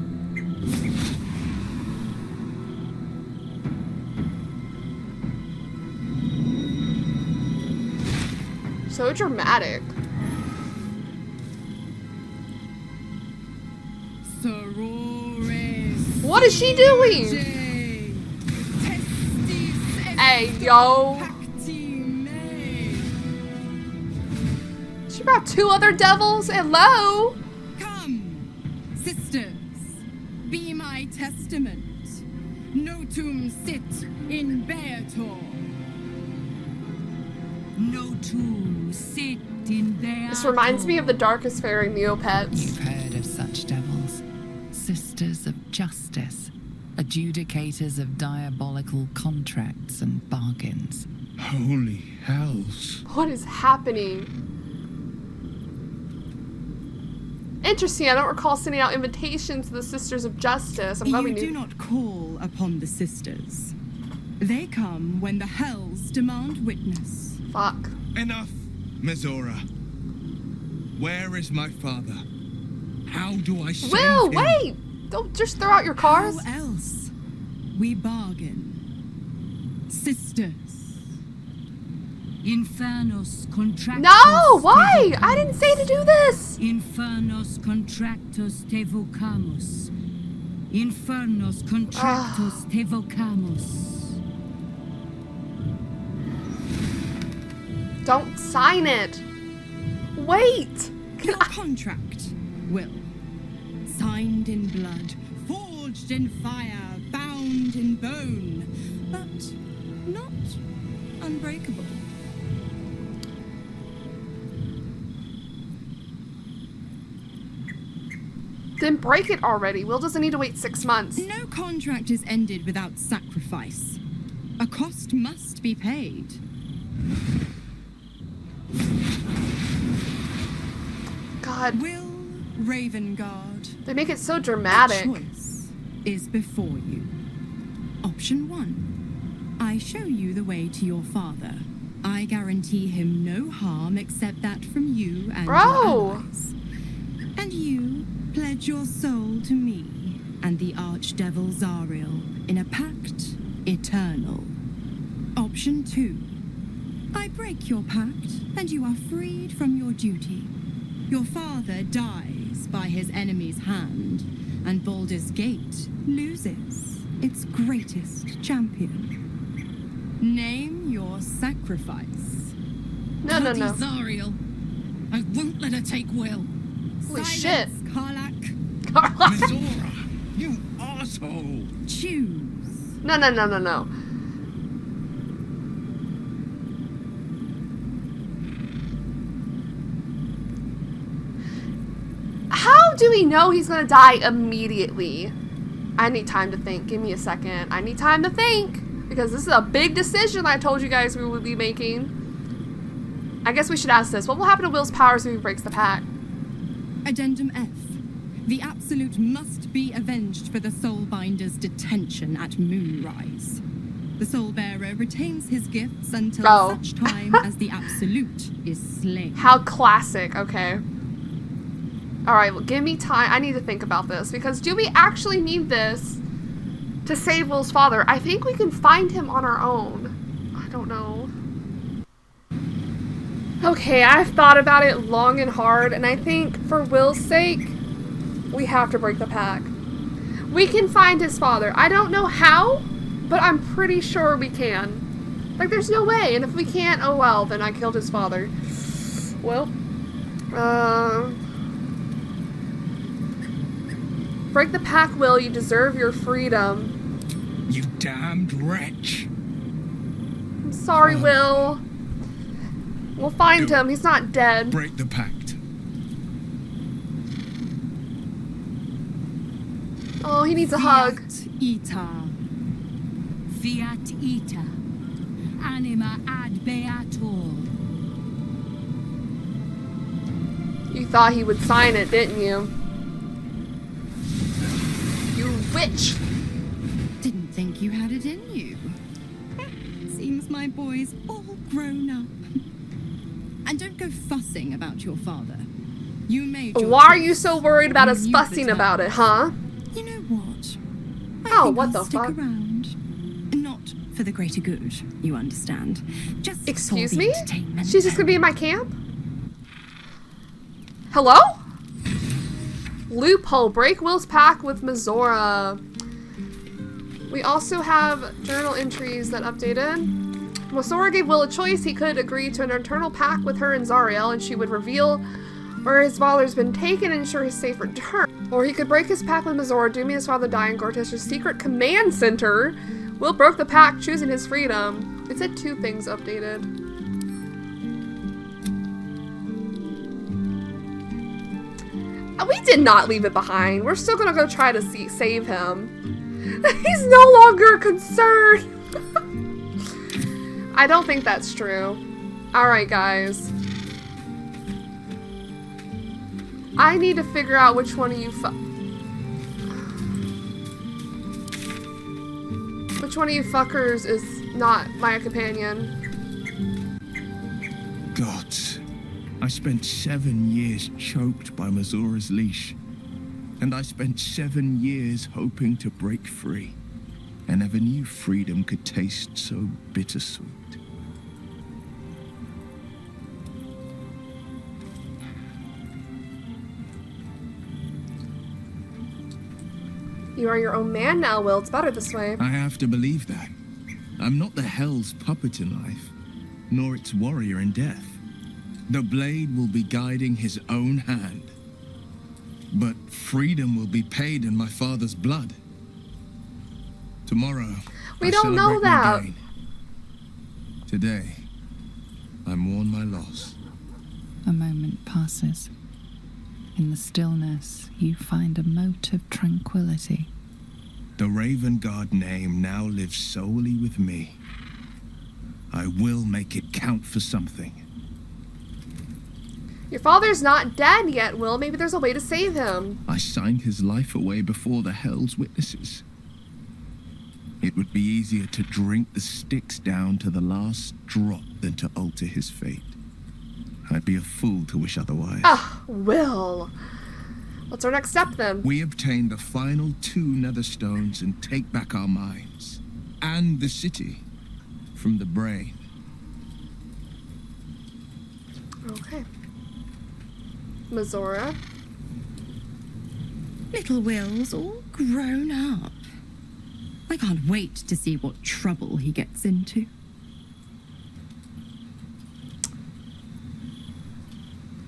So dramatic. What is she doing? Hey, yo. She brought 2 other devils. Hello. Come, sisters, be my testament. Notum sit in Beator. Notum sit in Beator. This reminds me of the Darkest Fairy Neopets. You've heard of such devils. Sisters of justice. Adjudicators of diabolical contracts and bargains. Holy hells. What is happening? Interesting, I don't recall sending out invitations to the Sisters of Justice. I'm glad we knew. You do not call upon the sisters. They come when the hells demand witness. Fuck. Enough, Missoura. Where is my father? How do I send Wyll, him? wait! Don't just throw out your cars. How else? We bargain. Sisters. Infernos contractus. No! Why? I didn't say to do this! Infernos contractus te vocamus. Infernos contractus te vocamus. Don't sign it. Wait. Your contract, Wyll. Signed in blood, forged in fire, bound in bone, but not unbreakable. Then break it already. Wyll doesn't need to wait 6 months. No contract is ended without sacrifice. A cost must be paid. God. Wyll Ravengard. They make it so dramatic. A choice is before you. Option 1. I show you the way to your father. I guarantee him no harm except that from you and your allies. And you pledge your soul to me and the archdevil Zariel in a pact eternal. Option 2. I break your pact and you are freed from your duty. Your father dies by his enemy's hand, and Baldur's Gate loses its greatest champion. Name your sacrifice. No. Zariel. I won't let her take Wyll. Holy shit. Karlach. Missoura, you asshole. Choose. No. How do we know he's gonna die immediately? I need time to think. Give me a second. I need time to think. Because this is a big decision I told you guys we would be making. I guess we should ask this. What will happen to Wyll's powers if he breaks the pact? Addendum F. The Absolute must be avenged for the Soulbinder's detention at Moonrise. The Soulbearer retains his gifts until such time as the Absolute is slain. How classic. Okay. Alright, well, give me time. I need to think about this. Because do we actually need this to save Wyll's father? I think we can find him on our own. I don't know. Okay, I've thought about it long and hard, and I think for Wyll's sake, we have to break the pact. We can find his father. I don't know how, but I'm pretty sure we can. Like, there's no way, and if we can't, oh well, then I killed his father. Well, break the pact, Wyll. You deserve your freedom. You damned wretch. I'm sorry, Wyll. We'll find him. He's not dead. Break the pact. Oh, he needs a hug. Ita. Fiat ita. Anima ad beator. You thought he would sign it, didn't you? You witch! Didn't think you had it in you. Seems my boy's all grown up. And don't go fussing about your father. You made your Why are choice. you so worried about us You fussing determined. about it, huh? You know what? Oh, what I'll the stick fuck? around. Not for the greater good, you understand. Just Excuse for the me? entertainment. She's just gonna be in my camp? Hello? Loophole. Break Will's pact with Mizora. We also have journal entries that updated. Mizora gave Will a choice. He could agree to an eternal pact with her and Zariel, and she would reveal where his father's been taken and ensure his safe return. Or he could break his pact with Mizora, dooming his father die in Gortash's secret command center. Will broke the pact, choosing his freedom. It said 2 things updated. We did not leave it behind. We're still gonna go try to save him. He's no longer a concern. I don't think that's true. Alright, guys. I need to figure out which one of you fuckers is not my companion. Gods. I spent 7 years choked by Mizora's leash. And I spent 7 years hoping to break free. I never knew freedom could taste so bittersweet. You are your own man now, Will. It's better this way. I have to believe that. I'm not the Hell's puppet in life, nor its warrior in death. The blade will be guiding his own hand. But freedom will be paid in my father's blood. Tomorrow, we don't know that. Today, I mourn my loss. A moment passes. In the stillness, you find a mote of tranquility. The Raven Guard name now lives solely with me. I will make it count for something. Your father's not dead yet, Will. Maybe there's a way to save him. I signed his life away before the Hell's witnesses. It would be easier to drink the sticks down to the last drop than to alter his fate. I'd be a fool to wish otherwise. Ah, Will. What's our next step then? We obtain the final 2 nether stones and take back our minds. And the city from the brain. Okay. Mizora. Little Will's all grown up. I can't wait to see what trouble he gets into.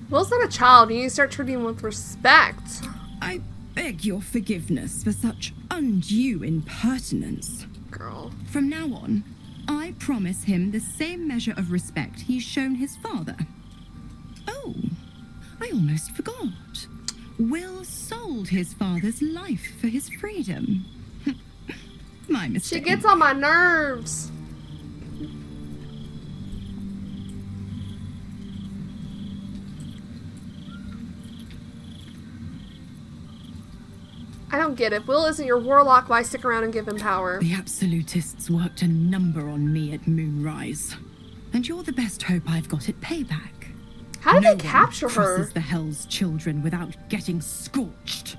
Will's not a child. You need to start treating him with respect. I beg your forgiveness for such undue impertinence. Girl. From now on, I promise him the same measure of respect he's shown his father. Oh, I almost forgot. Will sold his father's life for his freedom. My mistake. She gets on my nerves. I don't get it. Will isn't your warlock. Why stick around and give him power? The absolutists worked a number on me at Moonrise. And you're the best hope I've got at payback. How did they capture her? Crosses the Hell's children without getting scorched.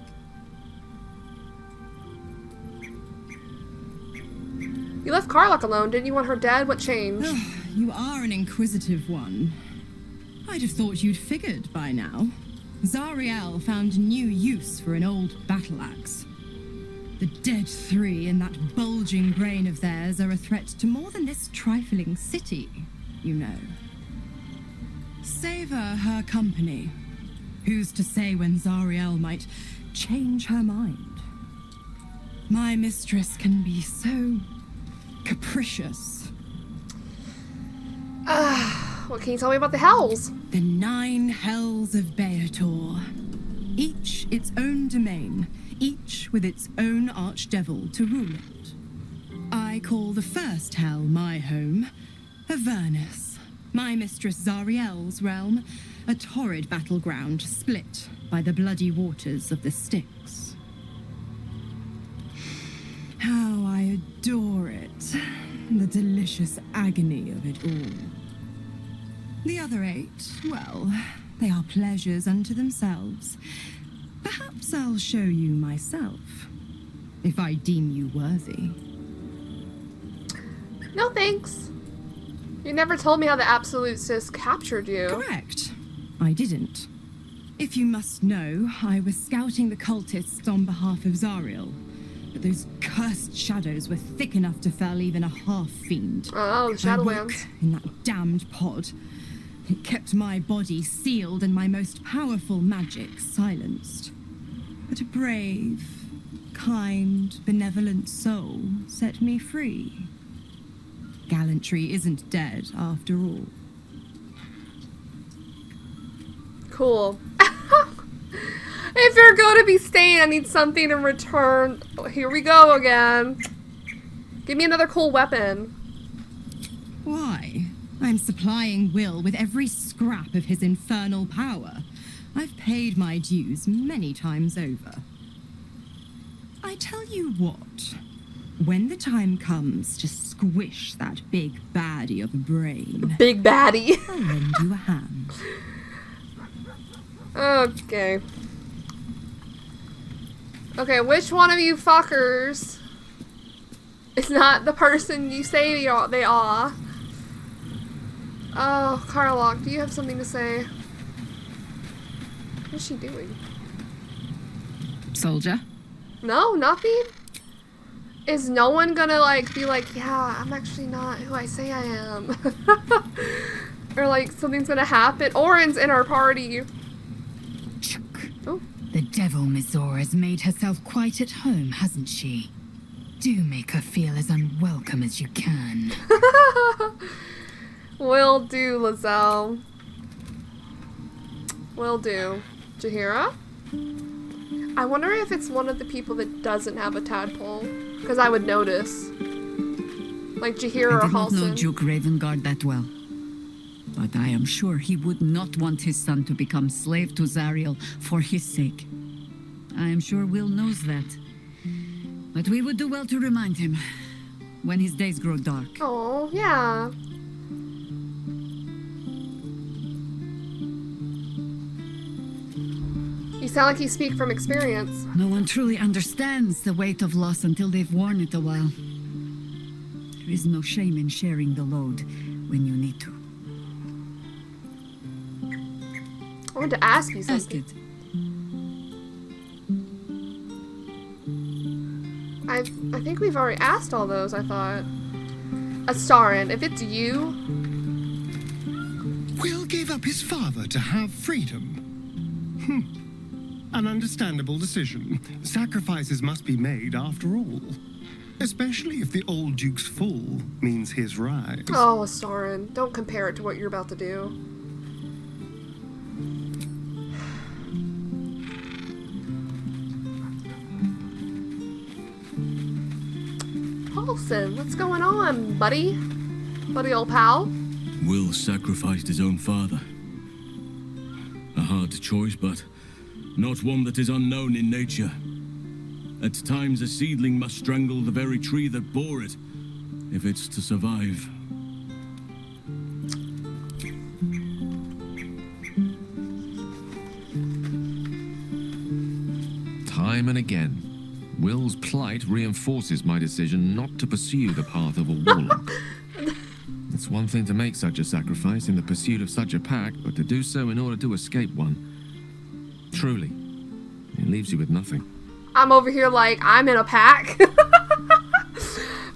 You left Carlock alone. Didn't you want her dead? What changed? You are an inquisitive one. I'd have thought you'd figured by now. Zariel found new use for an old battle axe. The dead 3 in that bulging brain of theirs are a threat to more than this trifling city, you know. Savor her company. Who's to say when Zariel might change her mind? My mistress can be so capricious. What can you tell me about the hells? The 9 hells of Beator. Each its own domain, each with its own archdevil to rule it. I call the first hell my home, Avernus, my mistress Zariel's realm, a torrid battleground split by the bloody waters of the Styx. How I adore it, the delicious agony of it all. The other 8, well, they are pleasures unto themselves. Perhaps I'll show you myself, if I deem you worthy. No thanks. You never told me how the Absolute Sis captured you. Correct. I didn't. If you must know, I was scouting the cultists on behalf of Zariel. But those cursed shadows were thick enough to fell even a half-fiend. Oh, the Shadowlands. In that damned pod. It kept my body sealed and my most powerful magic silenced. But a brave, kind, benevolent soul set me free. Gallantry isn't dead after all. Cool. If you're going to be staying, I need something in return. Oh, here we go again. Give me another cool weapon. Why? I'm supplying Wyll with every scrap of his infernal power. I've paid my dues many times over. I tell you what, when the time comes to squish that big baddie of a brain... Big baddie? I'll lend you a hand. Okay. Okay, which one of you fuckers is not the person you say they are? Oh, Warlock, do you have something to say? What's she doing? Soldier? No, nothing? Is no one gonna, like, be like, yeah, I'm actually not who I say I am? Or, like, something's gonna happen? Orin's in our party. Oh. The devil Mizora has made herself quite at home, hasn't she? Do make her feel as unwelcome as you can. Will do, Lizelle. Will do. Jahira? I wonder if it's one of the people that doesn't have a tadpole. Because I would notice. Like Jahira or I did not know Halsin. Duke Ravengard that well. But I am sure he would not want his son to become slave to Zariel for his sake. I am sure Wyll knows that. But we would do well to remind him when his days grow dark. Oh, yeah. You sound like you speak from experience. No one truly understands the weight of loss until they've worn it a while. There is no shame in sharing the load when you need to. I wanted to ask you something. Ask it. I think we've already asked all those, I thought. Astarin, if it's you... Wyll gave up his father to have freedom. An understandable decision. Sacrifices must be made after all. Especially if the old Duke's fall means his rise. Oh, Astarin, don't compare it to what you're about to do. Halsin, what's going on, buddy? Buddy old pal? Wyll sacrificed his own father. A hard choice, but not one that is unknown in nature. At times, a seedling must strangle the very tree that bore it, if it's to survive. Time and again, Wyll's plight reinforces my decision not to pursue the path of a warlock. It's one thing to make such a sacrifice in the pursuit of such a pact, but to do so in order to escape one. Truly, it leaves you with nothing. I'm over here like, I'm in a pack.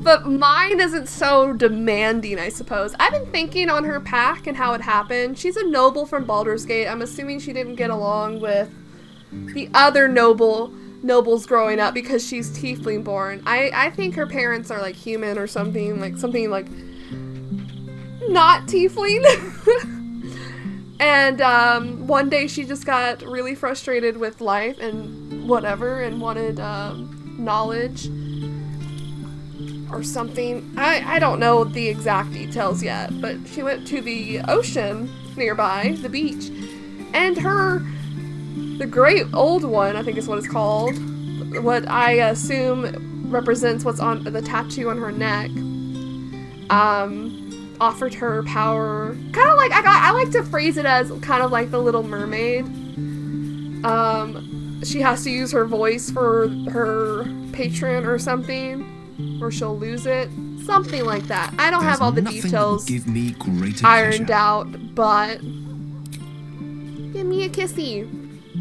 But mine isn't so demanding, I suppose. I've been thinking on her pack and how it happened. She's a noble from Baldur's Gate. I'm assuming she didn't get along with the other nobles growing up because she's Tiefling born. I think her parents are like human or something like not Tiefling. And one day she just got really frustrated with life and whatever and wanted knowledge or something. I don't know the exact details yet, but she went to the ocean nearby, the beach, and the great old one, I think is what it's called, what I assume represents what's on the tattoo on her neck, offered her power, kind of like, I like to phrase it as kind of like the Little Mermaid. She has to use her voice for her patron or something, or she'll lose it, something like that. I don't have all the details give me greater ironed pleasure. out, but give me a kissy.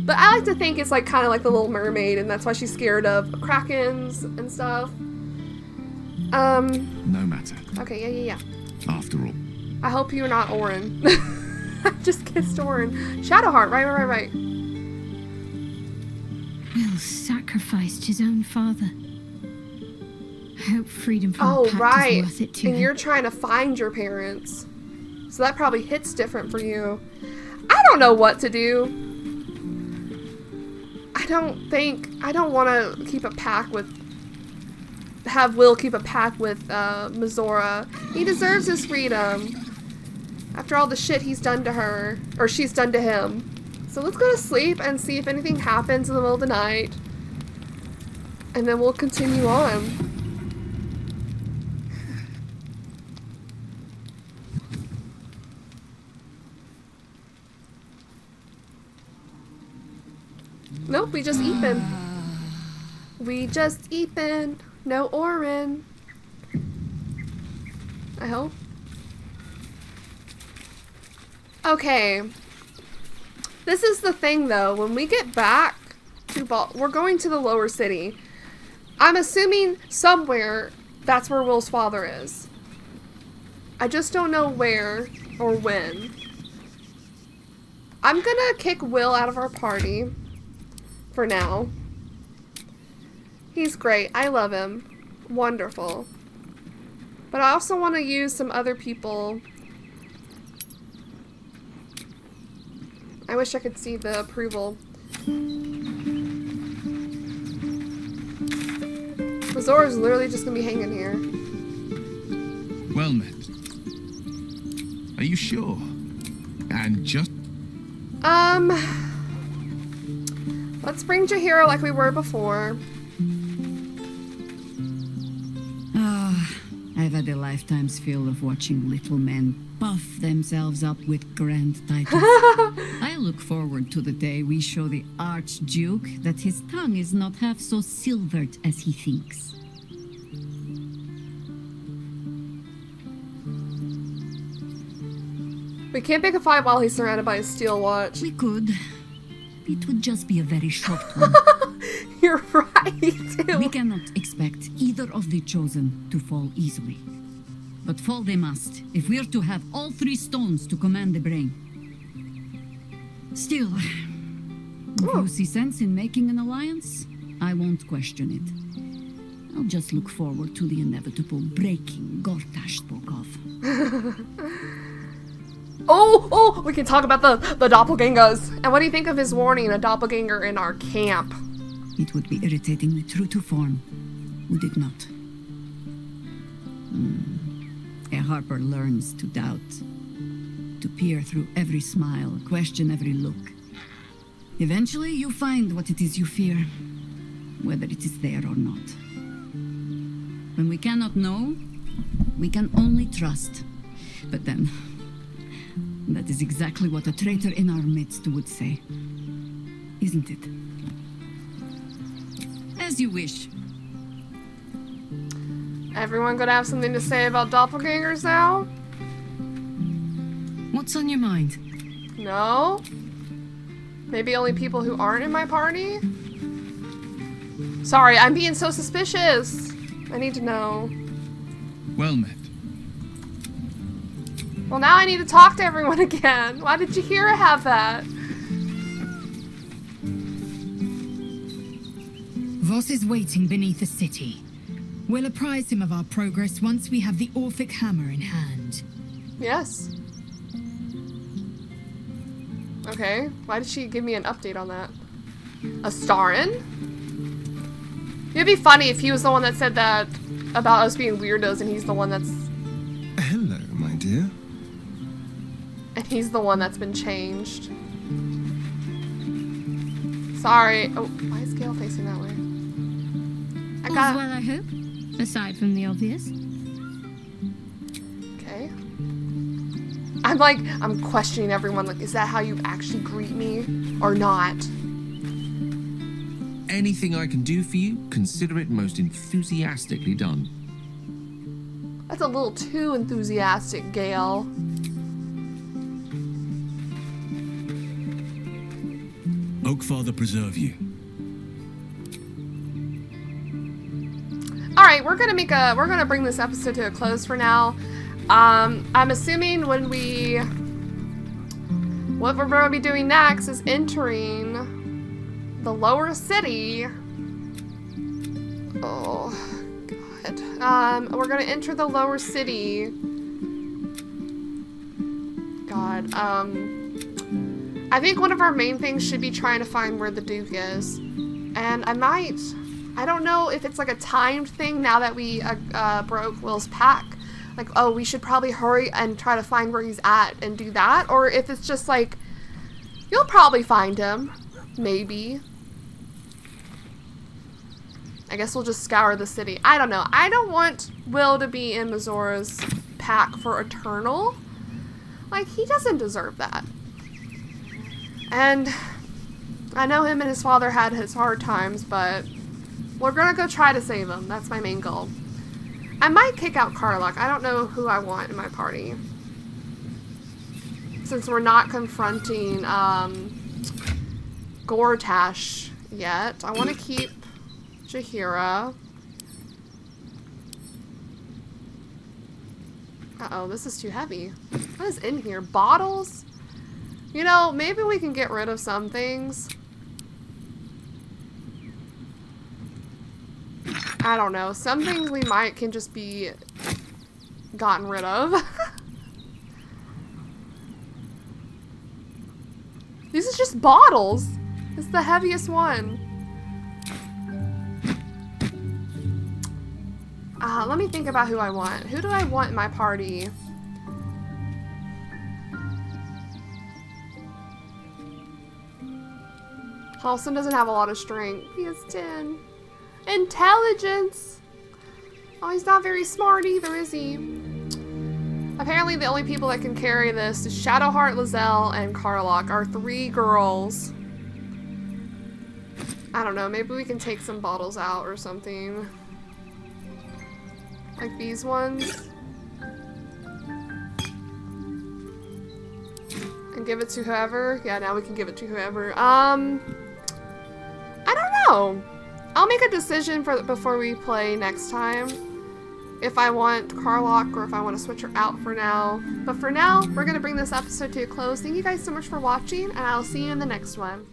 But I like to think it's like kind of like the Little Mermaid, and that's why she's scared of krakens and stuff. No matter. Okay, yeah. After all. I hope you're not Orin. I just kissed Orin. Shadowheart, right. Wyll sacrificed his own father. I hope freedom from Oh, the Pact right. is worth it to And him. you're trying to find your parents. So that probably hits different for you. I don't know what to do. I don't want to keep a pact with... have Wyll keep a pact with Mizora. He deserves his freedom. After all the shit he's done to her. Or she's done to him. So let's go to sleep and see if anything happens in the middle of the night. And then we'll continue on. Nope, we just eepin'. We just eepin'. No Orin. I hope. Okay. This is the thing though. When we get back to we're going to the lower city. I'm assuming somewhere that's where Wyll's father is. I just don't know where or when. I'm gonna kick Wyll out of our party. For now. He's great. I love him. Wonderful. But I also want to use some other people. I wish I could see the approval. Mizora's literally just gonna be hanging here. Well met. Are you sure? And just... Let's bring Jahira like we were before. I've had a lifetime's feel of watching little men buff themselves up with grand titles. I look forward to the day we show the Archduke that his tongue is not half so silvered as he thinks. We can't pick a fight while he's surrounded by a steel watch. We could. It would just be a very short one. You're right. We cannot expect either of the chosen to fall easily. But fall they must, if we're to have all three stones to command the brain. Still, if you see sense in making an alliance, I won't question it. I'll just look forward to the inevitable breaking Gortash spoke of. Oh, we can talk about the doppelgangers. And what do you think of his warning, a doppelganger in our camp? It would be irritatingly true to form, would it not? A harper learns to doubt, to peer through every smile, question every look. Eventually, you find what it is you fear, whether it is there or not. When we cannot know, we can only trust. But then... that is exactly what a traitor in our midst would say. Isn't it? As you wish. Everyone gonna have something to say about doppelgangers now? What's on your mind? No? Maybe only people who aren't in my party? Sorry, I'm being so suspicious. I need to know. Well met. Well, now I need to talk to everyone again. Why did Jahira have that? Voss is waiting beneath the city. We'll apprise him of our progress once we have the Orphic hammer in hand. Yes. Okay, why did she give me an update on that? A Starin? It'd be funny if he was the one that said that about us being weirdos and he's the one that's... Hello, my dear. And he's the one that's been changed. Sorry. Oh, why is Gale facing that way? All's well, I hope. Aside from the obvious. Okay. I'm questioning everyone. Like, is that how you actually greet me or not? Anything I can do for you, consider it most enthusiastically done. That's a little too enthusiastic, Gale. Oakfather preserve you. Alright, we're gonna bring this episode to a close for now. I'm assuming what we're gonna be doing next is entering the lower city. Oh god. We're gonna enter the lower city. God, I think one of our main things should be trying to find where the Duke is. And I don't know if it's like a timed thing now that we broke Wyll's pact. Like, oh, we should probably hurry and try to find where he's at and do that. Or if it's just like, you'll probably find him. Maybe. I guess we'll just scour the city. I don't know. I don't want Wyll to be in Mizora's pack for eternal. Like, he doesn't deserve that. And I know him and his father had his hard times, but we're gonna go try to save him. That's my main goal. I might kick out Warlock. I don't know who I want in my party. Since we're not confronting Gortash yet. I want to keep Jaheira. Uh-oh, this is too heavy. What is in here? Bottles? You know, maybe we can get rid of some things. I don't know. Some things we can just be gotten rid of. This is just bottles. It's the heaviest one. Let me think about who I want. Who do I want in my party? Halston doesn't have a lot of strength. He has 10. Intelligence! Oh, he's not very smart either, is he? Apparently the only people that can carry this is Shadowheart, Lizelle, and Warlock, our 3 girls. I don't know, maybe we can take some bottles out or something. Like these ones. And give it to whoever. Yeah, now we can give it to whoever. I don't know. I'll make a decision before we play next time. If I want Warlock or if I want to switch her out for now. But for now, we're going to bring this episode to a close. Thank you guys so much for watching, and I'll see you in the next one.